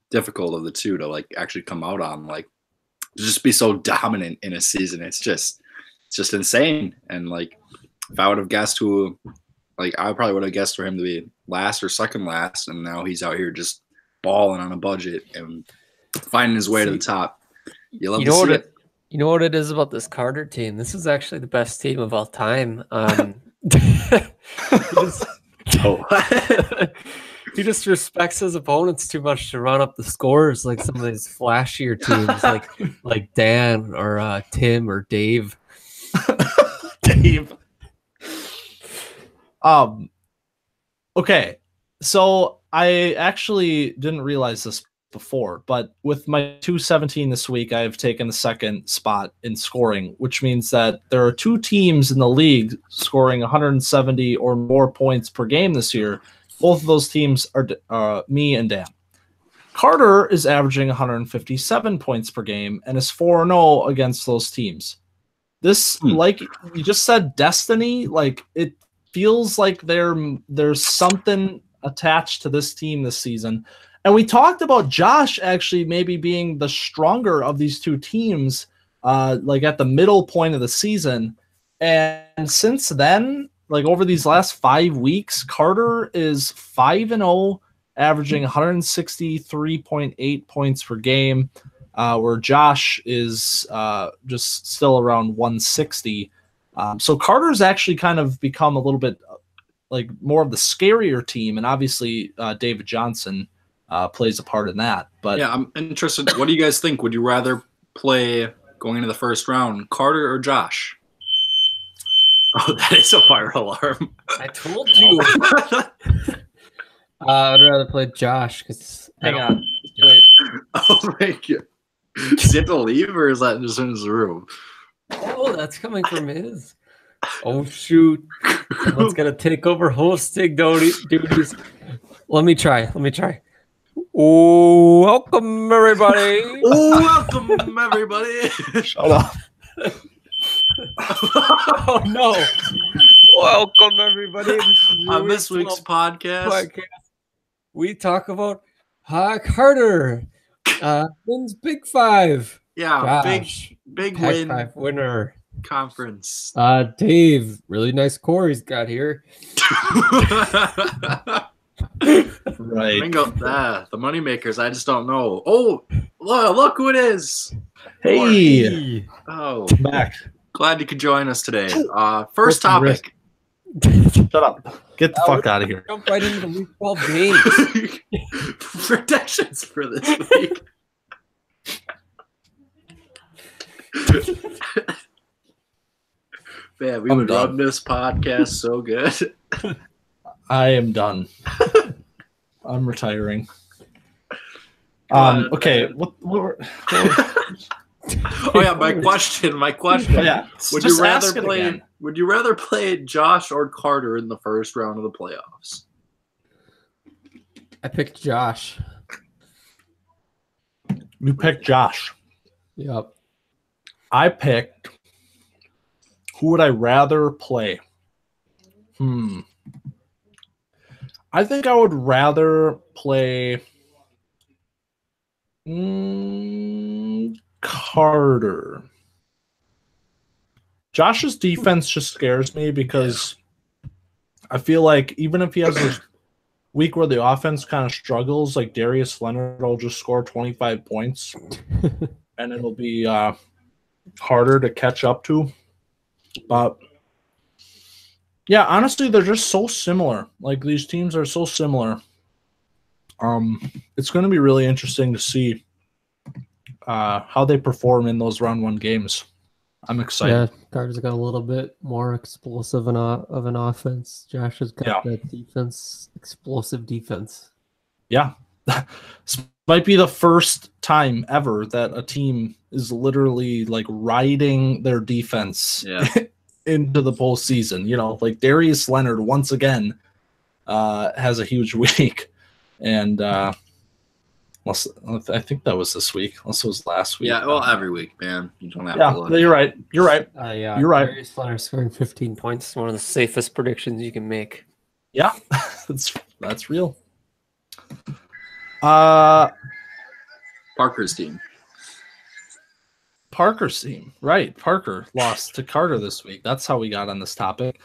difficult of the two to like actually come out on, like to just be so dominant in a season. It's just insane. And like if I would have guessed who, like I probably would have guessed for him to be last or second last, and now he's out here just balling on a budget and finding his way to the top. You love to see it. You know what it is about this Carter team? This is actually the best team of all time. He just respects his opponents too much to run up the scores like some of these flashier teams, like Dan or Tim or Dave. Dave. Okay, so I actually didn't realize this before, but with my 217 this week, I've taken the second spot in scoring, which means that there are 2 teams in the league scoring 170 or more points per game this year. Both of those teams are me and Dan. Carter is averaging 157 points per game and is 4-0 against those teams. This, like you just said, destiny, like it feels like there's something attached to this team this season. And we talked about Josh actually maybe being the stronger of these 2 teams, like at the middle point of the season. And since then, like over these last 5 weeks, Carter is 5-0, averaging 163.8 points per game, where Josh is just still around 160. So Carter's actually kind of become a little bit like more of the scarier team, and obviously David Johnson plays a part in that. But yeah, I'm interested. What do you guys think? Would you rather play going into the first round, Carter or Josh? Oh, that is a fire alarm. I told you. I'd rather play Josh because hang on. Wait. Oh my god. Does he have to leave or is that just in his room? Oh, that's coming from his. Oh shoot. Someone's gonna take over hosting duties. Let me try. Oh, welcome everybody. Welcome everybody. Shut up. Oh no. Welcome everybody. On this week's podcast, we talk about Carter wins Big Five. Yeah, Josh, big Pac win 5 winner. conference. Dave, really nice core he's got here. Right. Bingo, the moneymakers. I just don't know. Oh, look who it is. Hey. Oh, Back. glad you could join us today. First topic. Shut up. Get the fuck out of here. Jump right into the week 12 games. Predictions for this week. Man, we would run this podcast so good. I am done. I'm retiring. Okay. What Oh yeah, my question. Yeah, Would just you rather ask it play? again. Would you rather play Josh or Carter in the first round of the playoffs? I picked Josh. You picked Josh. Yep. I picked. Who would I rather play? I think I would rather play Carter. Josh's defense just scares me because I feel like even if he has this week where the offense kind of struggles, like Darius Leonard will just score 25 points and it'll be harder to catch up to. But yeah, honestly, they're just so similar. Like these teams are so similar. It's going to be really interesting to see how they perform in those round one games. I'm excited. Yeah, Carter's got a little bit more explosive of an offense. Josh has got that defense, explosive defense. Yeah. This might be the first time ever that a team is literally like riding their defense into the postseason. You know, like Darius Leonard once again has a huge week. And I think that was this week. Unless it was last week. Yeah, well, every week, man. You don't have to look. Yeah, you're right. You're right. Yeah, you're right. Darius Leonard scoring 15 points is one of the safest predictions you can make. Yeah, that's real. Parker's team. Parker's team. Right. Parker lost to Carter this week. That's how we got on this topic.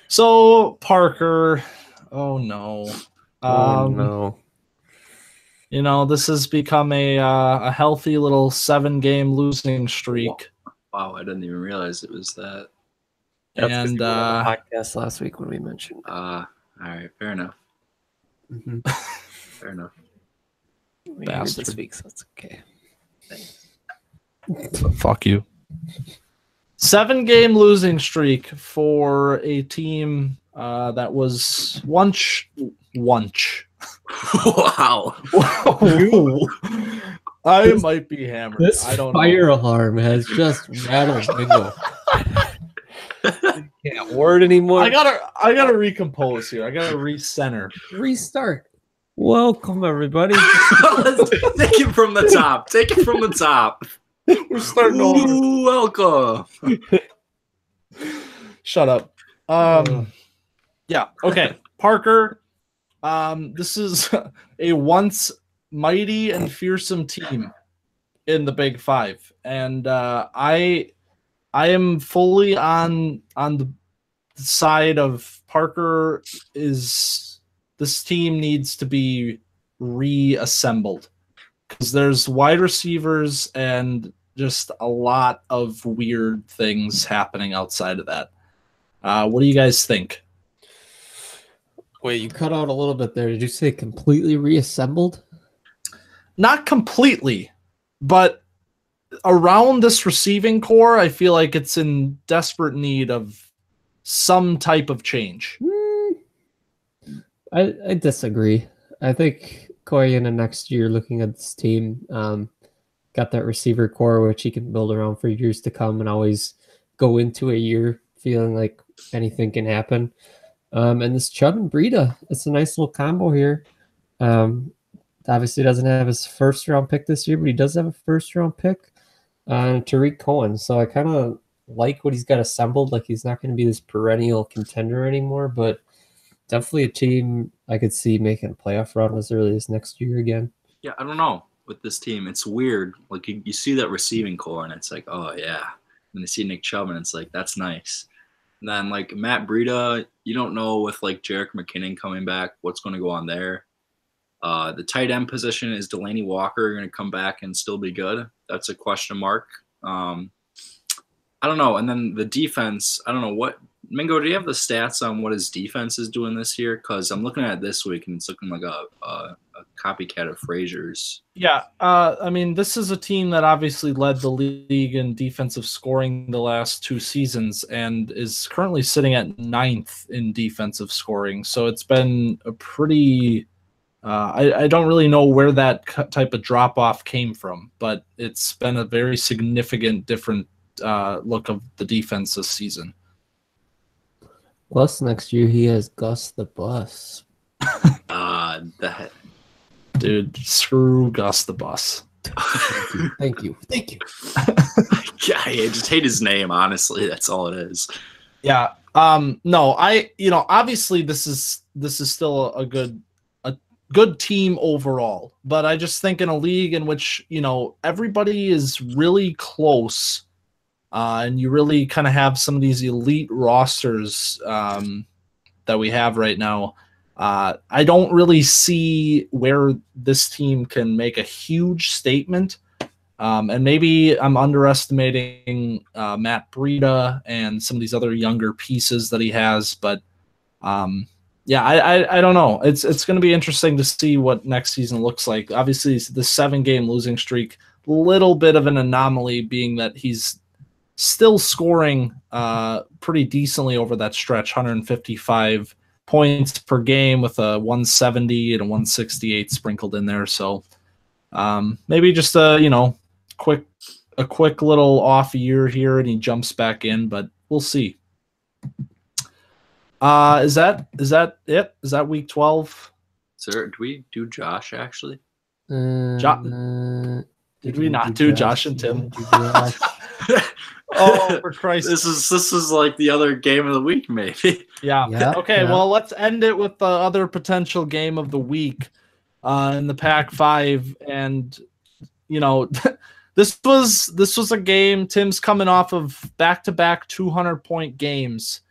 So Parker, oh no. No. You know, this has become a healthy little 7-game losing streak. Wow, I didn't even realize it was that. And podcast last week when we mentioned. All right, fair enough. Mm-hmm. Fair enough. We heard this week, so it's okay. Fuck you. 7-game losing streak for a team that was once. Wow. I might be hammered. This I don't fire know. alarm has just rattled Bingo. Can't word anymore. I gotta recompose here. I gotta recenter. Restart. Welcome everybody. Let's take it from the top. Take it from the top. We're starting over. Ooh, welcome. Shut up. Yeah. Okay. Parker. This is a once mighty and fearsome team in the Big Five, and I am fully on the side of Parker. This team needs to be reassembled because there's wide receivers and just a lot of weird things happening outside of that. What do you guys think? Wait, you cut out a little bit there. Did you say completely reassembled? Not completely, but around this receiving core, I feel like it's in desperate need of some type of change. I disagree. I think going into next year, looking at this team, got that receiver core which he can build around for years to come and always go into a year feeling like anything can happen. And this Chubb and Breida, it's a nice little combo here. Obviously doesn't have his first round pick this year, but he does have a first round pick, Tariq Cohen. So I kind of like what he's got assembled. Like he's not going to be this perennial contender anymore, but definitely a team I could see making a playoff run as early as next year again. Yeah, I don't know. With this team, it's weird. Like you see that receiving core, and it's like, oh yeah. And you see Nick Chubb, and it's like, that's nice. And then like Matt Breida, you don't know with like Jerick McKinnon coming back what's going to go on there. The tight end position, is Delaney Walker going to come back and still be good? That's a question mark. I don't know. And then the defense, I don't know what. Mingo, do you have the stats on what his defense is doing this year? Because I'm looking at it this week, and it's looking like a copycat of Frazier's. Yeah, I mean, this is a team that obviously led the league in defensive scoring the last 2 seasons and is currently sitting at 9th in defensive scoring. So it's been a pretty I don't really know where that type of drop off came from, but it's been a very significant different look of the defense this season. Plus, next year he has Gus the Bus. That Dude, screw Gus the Bus. Thank you. yeah, I just hate his name. Honestly, that's all it is. Yeah. No, obviously this is still a good team overall, but I just think in a league in which, everybody is really close, and you really kind of have some of these elite rosters that we have right now. I don't really see where this team can make a huge statement. And maybe I'm underestimating Matt Breida and some of these other younger pieces that he has. But yeah, I don't know. It's going to be interesting to see what next season looks like. Obviously, the 7-game losing streak, little bit of an anomaly, being that he's still scoring pretty decently over that stretch, 155 points per game with a 170 and a 168 sprinkled in there. So maybe just a quick little off year here and he jumps back in, but we'll see. Is that it? Is that week 12? Sir, do we do Josh actually? Did we not do Josh and Tim? Oh, for Christ! This is like the other game of the week, maybe. Yeah. Okay. Yeah. Well, let's end it with the other potential game of the week in the Pac-5, and this was a game. Tim's coming off of back-to-back 200-point games.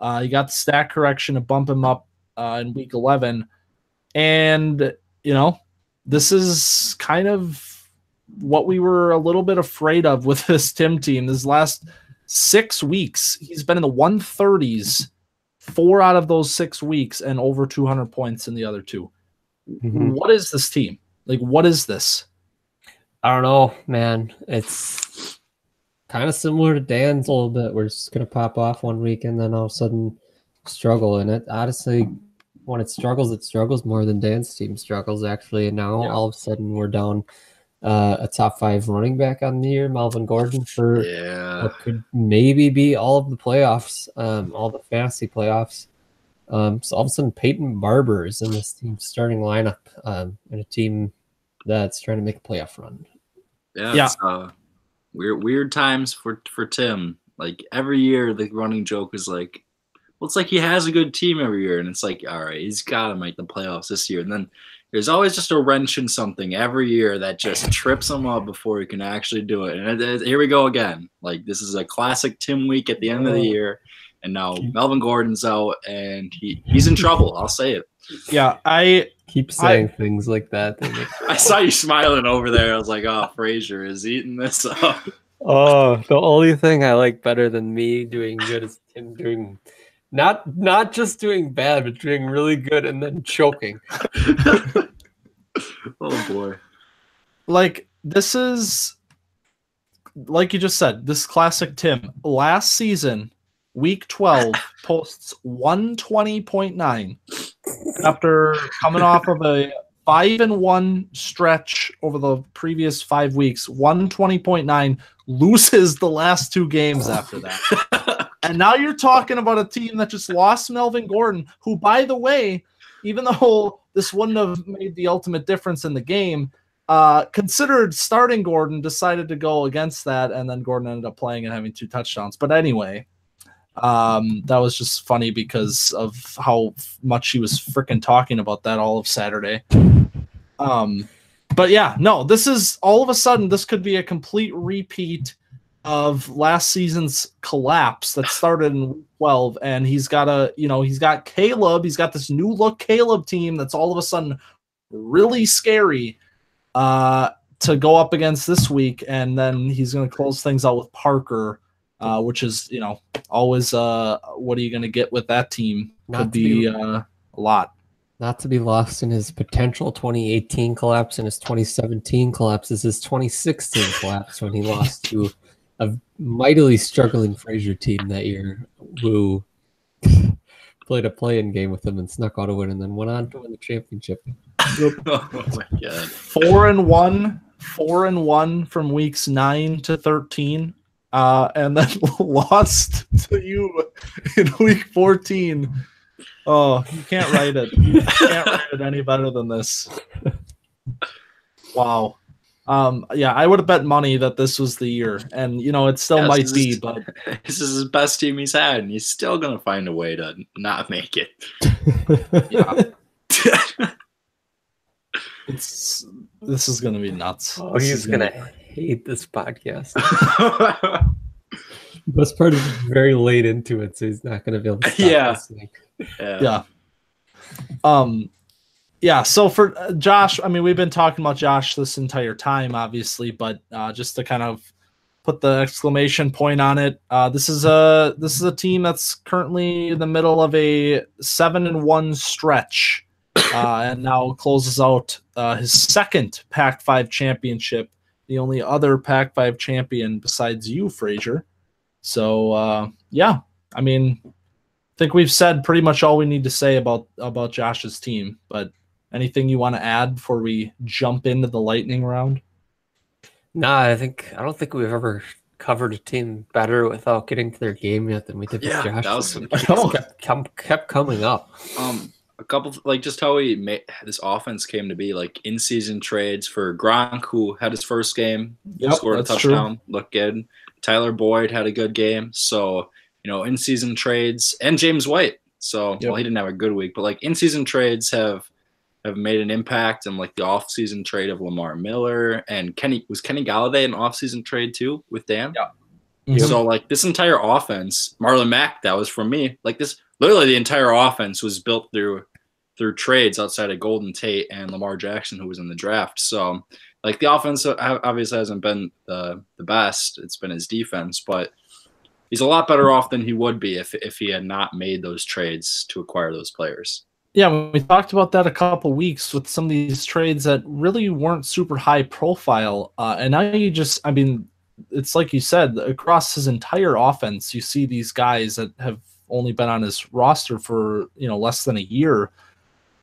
He got the stat correction to bump him up in week 11, and this is kind of what we were a little bit afraid of with this Tim team. This last 6 weeks, he's been in the 130s 4 out of those 6 weeks and over 200 points in the other 2. Mm-hmm. What is this team? Like, what is this? I don't know, man. It's kind of similar to Dan's a little bit. We're just going to pop off one week and then all of a sudden struggle in it. Honestly, when it struggles more than Dan's team struggles, actually. And now all of a sudden we're down a top 5 running back on the year, Melvin Gordon, for what could maybe be all of the playoffs, all the fantasy playoffs. So all of a sudden Peyton Barber is in this team's starting lineup in a team that's trying to make a playoff run. Yeah. Weird times for Tim. Like every year the running joke is like, well, it's like he has a good team every year, and it's like, all right, he's got to make the playoffs this year. And then there's always just a wrench in something every year that just trips him up before he can actually do it. And here we go again. Like, this is a classic Tim week at the end of the year. And now Melvin Gordon's out, and he's in trouble. I'll say it. Yeah, I keep saying things like that. I saw you smiling over there. I was like, oh, Frazier is eating this up. Oh, the only thing I like better than me doing good is Tim doing not just doing bad, but doing really good and then choking. Oh boy. Like, this is, like you just said, this classic Tim. Last season, week 12, posts 120.9 after coming off of a 5-1 stretch over the previous 5 weeks. 120.9, loses the last 2 games after that. And now you're talking about a team that just lost Melvin Gordon, who, by the way, even though this wouldn't have made the ultimate difference in the game, considered starting Gordon, decided to go against that, and then Gordon ended up playing and having 2 touchdowns. But anyway, that was just funny because of how much he was freaking talking about that all of Saturday. But yeah, no, this is all of a sudden, this could be a complete repeat of last season's collapse that started in week 12. And he's got he's got Caleb. He's got this new look Caleb team that's all of a sudden really scary to go up against this week. And then he's going to close things out with Parker, which is, always what are you going to get with that team? Could be a lot. Not to be lost in his potential 2018 collapse and his 2017 collapse is his 2016 collapse when he lost to a mightily struggling Frazier team that year who played a play-in game with him and snuck out a win and then went on to win the championship. Oh my god. 4-1, 4-1 from weeks 9 to 13, and then lost to you in week 14. Oh, you can't write it. You can't write it any better than this. Wow. Yeah, I would have bet money that this was the year, and it still Yes, might be, but this is his best team he's had, and he's still gonna find a way to not make it. yeah, this is gonna be nuts. Oh, This he's is gonna hate this podcast. Best part is very late into it, so he's not gonna be able to stop listening. Yeah. Yeah, so for Josh, I mean, we've been talking about Josh this entire time, obviously, but just to kind of put the exclamation point on it, this is a team that's currently in the middle of a 7-1 stretch, and now closes out his second Pac-5 championship, the only other Pac-5 champion besides you, Frazier. So yeah, I mean, I think we've said pretty much all we need to say about Josh's team, but anything you want to add before we jump into the lightning round? No, I don't think we've ever covered a team better without getting to their game yet than we did with Josh. That was kept coming up. A couple just how he made this offense came to be, like in-season trades for Gronk, who had his first game, scored a touchdown, looked good. Tyler Boyd had a good game, so in-season trades, and James White. So well, he didn't have a good week, but like in-season trades have made an impact, and like the off-season trade of Lamar Miller and Kenny Galladay an off-season trade too with Dan. Yeah. Mm-hmm. So like this entire offense, Marlon Mack, that was from me. Like this, literally the entire offense was built through trades outside of Golden Tate and Lamar Jackson, who was in the draft. So like the offense obviously hasn't been the best. It's been his defense, but he's a lot better off than he would be if he had not made those trades to acquire those players. Yeah, we talked about that a couple weeks with some of these trades that really weren't super high profile. And now it's like you said, across his entire offense, you see these guys that have only been on his roster for, less than a year.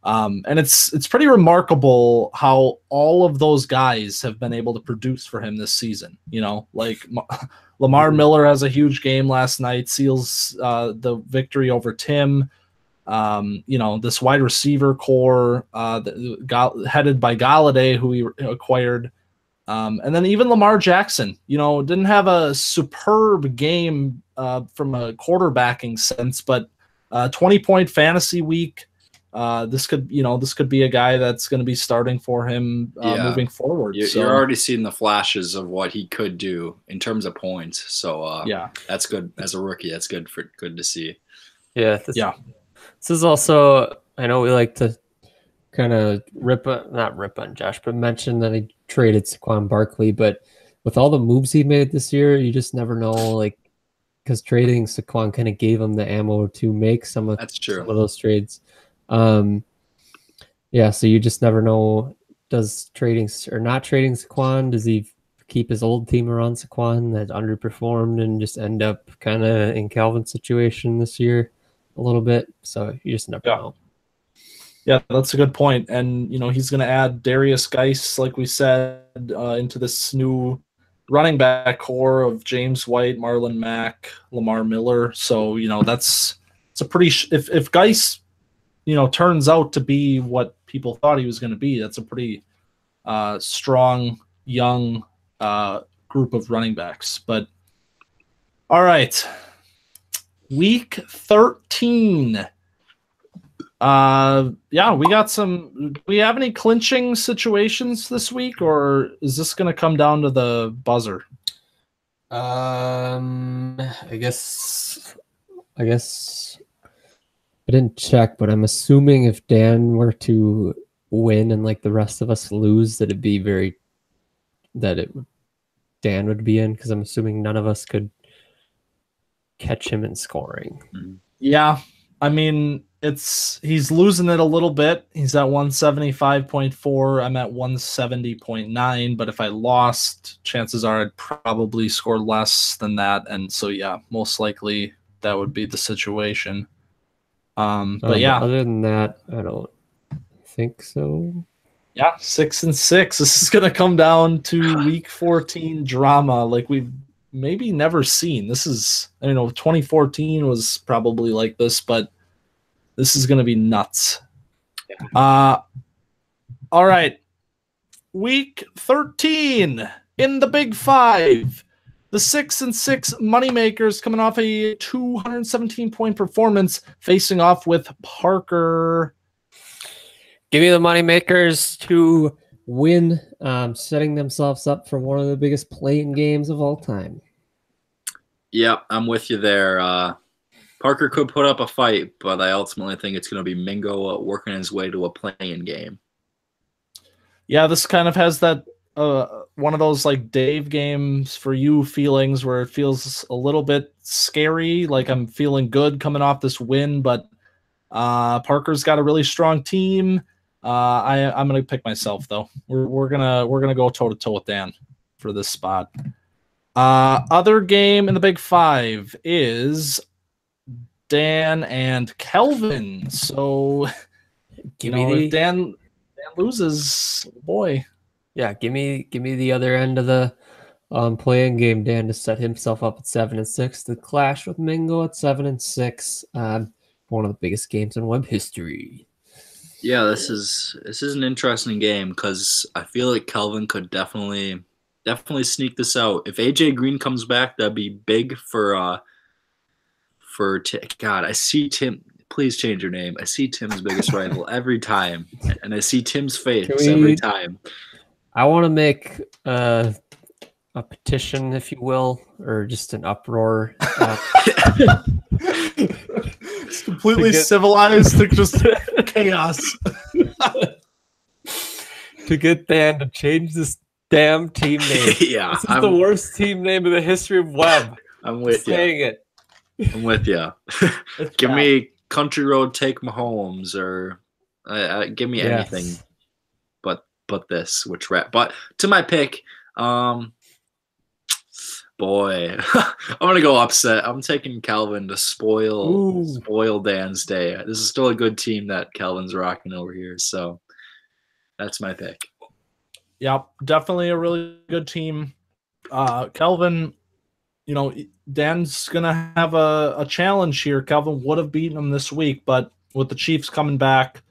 And it's pretty remarkable how all of those guys have been able to produce for him this season. Like Lamar Miller has a huge game last night, seals the victory over Tim. This wide receiver core headed by Galladay, who we acquired. And then even Lamar Jackson, didn't have a superb game from a quarterbacking sense, but 20-point fantasy week. This could be a guy that's going to be starting for him moving forward. You're already seeing the flashes of what he could do in terms of points. So that's good as a rookie. That's good to see. Yeah. This is also, I know we like to kind of not rip on Josh, but mention that he traded Saquon Barkley. But with all the moves he made this year, you just never know, because trading Saquon kind of gave him the ammo to make some of those trades. So you just never know. Does trading or not trading Saquon, does he keep his old team around Saquon that underperformed and just end up kind of in Calvin's situation this year a little bit? So you just never know. Yeah, that's a good point. And, he's going to add Darius Geis, like we said, into this new running back core of James White, Marlon Mack, Lamar Miller. So, it's a pretty if Geis, turns out to be what people thought he was going to be, that's a pretty strong, young group of running backs. But all right. Week 13. We got some. Do we have any clinching situations this week, or is this going to come down to the buzzer? I guess I didn't check, but I'm assuming if Dan were to win and the rest of us lose, Dan would be in, because I'm assuming none of us could catch him in scoring. Yeah, I mean, he's losing it a little bit. He's at 175.4. I'm at 170.9. But if I lost, chances are I'd probably score less than that. And so, most likely that would be the situation. But other than that, I don't think so. Yeah, 6-6. This is gonna come down to week 14 drama like we've maybe never seen. This is 2014 was probably like this, but this is gonna be nuts. All right. Week 13 in the Big Five. The 6-6 Moneymakers coming off a 217-point performance, facing off with Parker. Give me the Moneymakers to win, setting themselves up for one of the biggest play-in games of all time. Yep, I'm with you there. Parker could put up a fight, but I ultimately think it's going to be Mingo working his way to a play-in game. Yeah, this kind of has that one of those like Dave games for you feelings where it feels a little bit scary, like I'm feeling good coming off this win, but Parker's got a really strong team. I'm gonna pick myself though. We're gonna go toe to toe with Dan for this spot. Other game in the Big Five is Dan and Kelvin. So if Dan loses, boy. Yeah, give me the other end of the play-in game, Dan, to set himself up at 7-6. The clash with Mingo at 7-6. One of the biggest games in web history. Yeah, this is an interesting game because I feel like Kelvin could definitely sneak this out. If AJ Green comes back, that'd be big for God. I see Tim. Please change your name. I see Tim's biggest rival every time, and I see Tim's face every time. I want to make a petition, if you will, or just an uproar. It's completely civilized to just chaos. To get Dan to change this damn team name. Yeah, this is the worst team name in the history of web. I'm with you. Saying it. I'm with you. Give me Country Road, Take Mahomes, or give me anything. But this, but to my pick, boy, I'm gonna go upset. I'm taking Calvin to spoil Dan's day. This is still a good team that Calvin's rocking over here, so that's my pick. Yeah, definitely a really good team. Calvin, Dan's gonna have a challenge here. Calvin would have beaten him this week, but with the Chiefs coming back,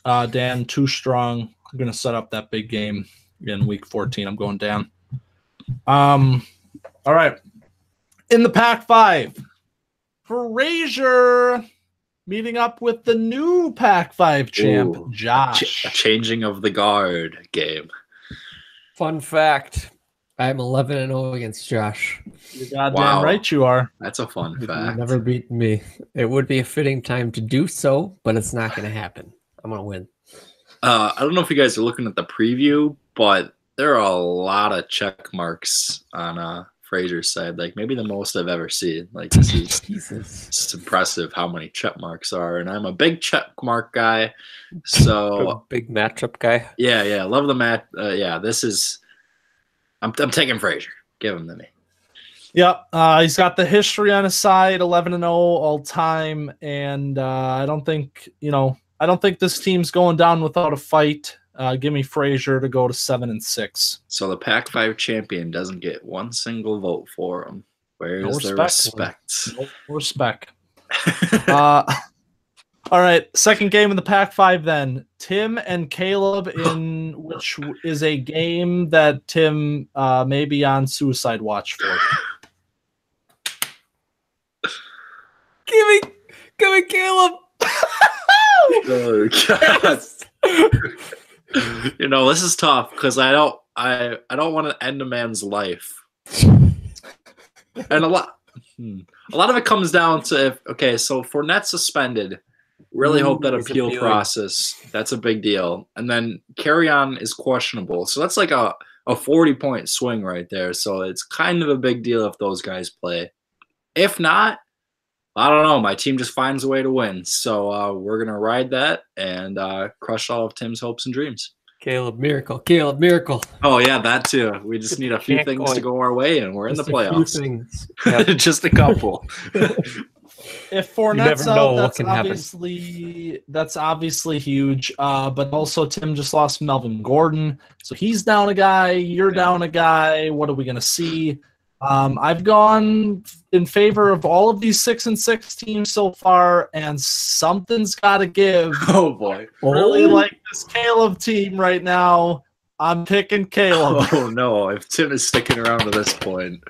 Dan too strong. I'm going to set up that big game in week 14. I'm going down. All right. In the Pac-5, Frazier meeting up with the new Pac-5 champ, Josh. A changing of the guard game. Fun fact, I'm 11-0 against Josh. You're goddamn right you are. That's a fun You've fact. never beaten me. It would be a fitting time to do so, but it's not going to happen. I'm going to win. I don't know if you guys are looking at the preview, but there are a lot of check marks on Frazier's side. Like maybe the most I've ever seen. Like this is just impressive how many check marks are. And I'm a big check mark guy, so big matchup guy. Yeah, love the match. This is. I'm taking Frazier. Give him to me. Yep, he's got the history on his side, 11-0 all time, and I don't think this team's going down without a fight. Give me Frazier to go to 7-6. So the Pac-5 champion doesn't get one single vote for him. Where's the respect? No respect. All right, second game in the Pac-5 then. Tim and Caleb, in which is a game that Tim may be on suicide watch for. Give me Caleb. Oh, God. This is tough because I don't want to end a man's life. And a lot of it comes down to so Fournette suspended. Really hope that appeal process. That's a big deal. And then Kerryon is questionable. So that's like a 40-point swing right there. So it's kind of a big deal if those guys play. If not, I don't know. My team just finds a way to win. So we're going to ride that and crush all of Tim's hopes and dreams. Caleb Miracle. Oh, yeah, that too. We just need a few things to go our way, and we're in the playoffs. Few things. Just a couple. If Fournette's never know out, what can happen. that's obviously huge. But also Tim just lost Melvin Gordon, so he's down a guy. You're down a guy. What are we gonna see? I've gone in favor of all of these 6-6 teams so far, and something's got to give. Oh boy. Really like this Caleb team right now. I'm picking Caleb. Oh no, if Tim is sticking around to this point,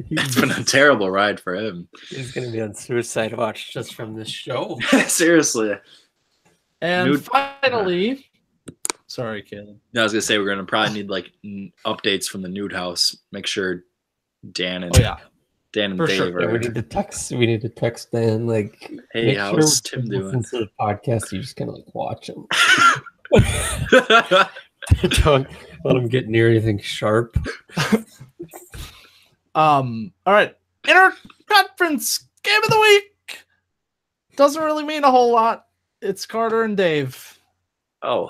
it's been a terrible ride for him. He's gonna be on suicide watch just from this show. Seriously. And finally, sorry, Caleb. I was gonna say we're gonna probably need like updates from the nude house. Make sure Dan and Dan and For Dave sure. are. Yeah, we need to text Dan. Like, Hey, make how's sure Tim when doing? listen to the podcast, you just kind of like watch him. Don't let him get near anything sharp. All right. Interconference game of the week. Doesn't really mean a whole lot. It's Carter and Dave. Oh,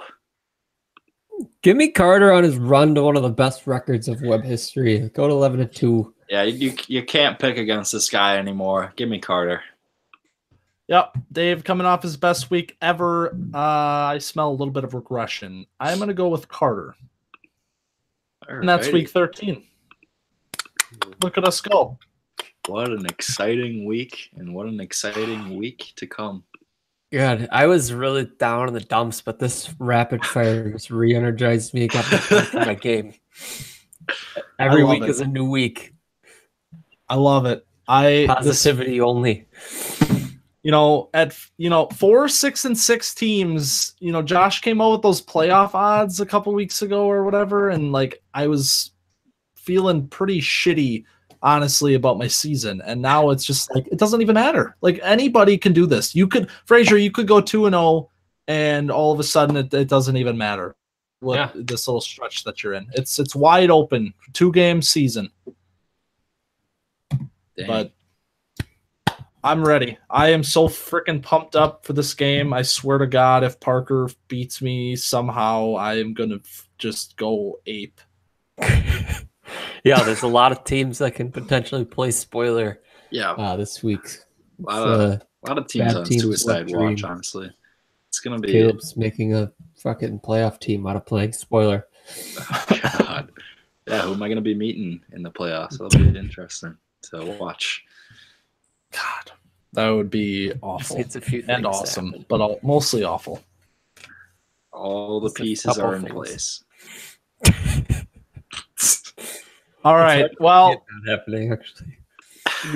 Give me Carter on his run to one of the best records of web history. Go to 11-2. yeah, you can't pick against this guy anymore. Give me Carter. Yep. Dave coming off his best week ever. I smell a little bit of regression. I'm going to go with Carter. And that's Alrighty. week 13. Look at us go. What an exciting week, and what an exciting week to come. God, I was really down in the dumps, but this rapid fire just re-energized me. Got me back in my game. Every love week it. is a new week. I love it. Positivity only. At 4, 6, and 6 teams, Josh came out with those playoff odds a couple weeks ago or whatever, and like I was feeling pretty shitty, honestly, about my season. And now it's just like it doesn't even matter. Like anybody can do this. Frazier, you could go 2-0, and all of a sudden it doesn't even matter. This little stretch that you're in. It's wide open, 2-game season. Dang. But I'm ready. I am so freaking pumped up for this game. I swear to God, if Parker beats me somehow, I am going to just go ape. Yeah, there's a lot of teams that can potentially play spoiler Yeah, this week. a lot of teams bad on teams suicide with watch. dream. Honestly, it's gonna be. Caleb's making a fucking playoff team out of playing spoiler. God. Yeah, who am I gonna be meeting in the playoffs? That'll be interesting to watch. God, that would be awful It's a few things and to awesome, happen. but mostly awful. All the Just a pieces couple are in things. place. All right. Well, Not happening actually.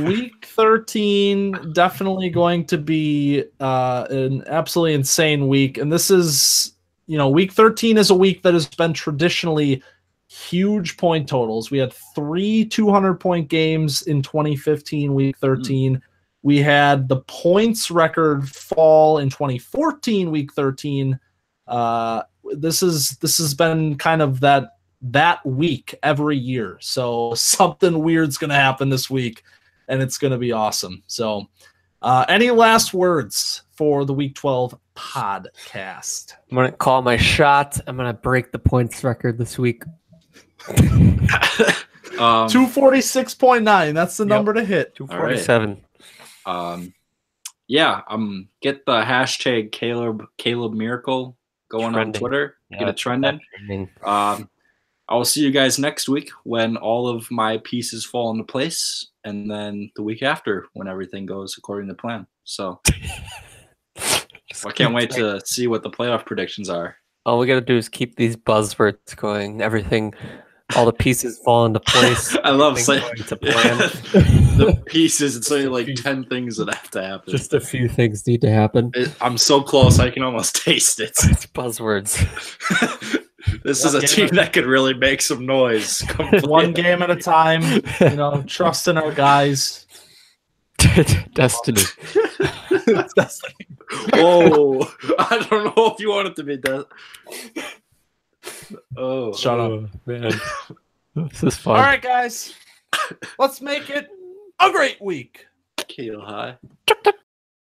week 13 definitely going to be an absolutely insane week. And this is, week 13 is a week that has been traditionally huge point totals. We had 3 200-point games in 2015, week 13. We had the points record fall in 2014, week 13. This has been kind of that week every year. So something weird's going to happen this week, and it's going to be awesome. So any last words for the Week 12 podcast? I'm gonna call my shot. I'm gonna break the points record this week. 246.9. That's the number to hit. 247. Get the hashtag Caleb Miracle going Trending. on Twitter. Yeah, Get it trending. Trending. I will see you guys next week when all of my pieces fall into place, and then the week after when everything goes according to plan. So I can't wait to see what the playoff predictions are. All we gotta do is keep these buzzwords going. Everything, all the pieces fall into place. I love Everything saying going to plan. the pieces. It's only like 10 things that have to happen. Just a few things need to happen. I'm so close, I can almost taste it. It's buzzwords. This is a team that could really make some noise. One game at a time. Trust in our guys. Destiny. Whoa. I don't know if you want it to be that. Oh. Shut up. Oh, man. This is fun. All right, guys. Let's make it a great week. Keel high.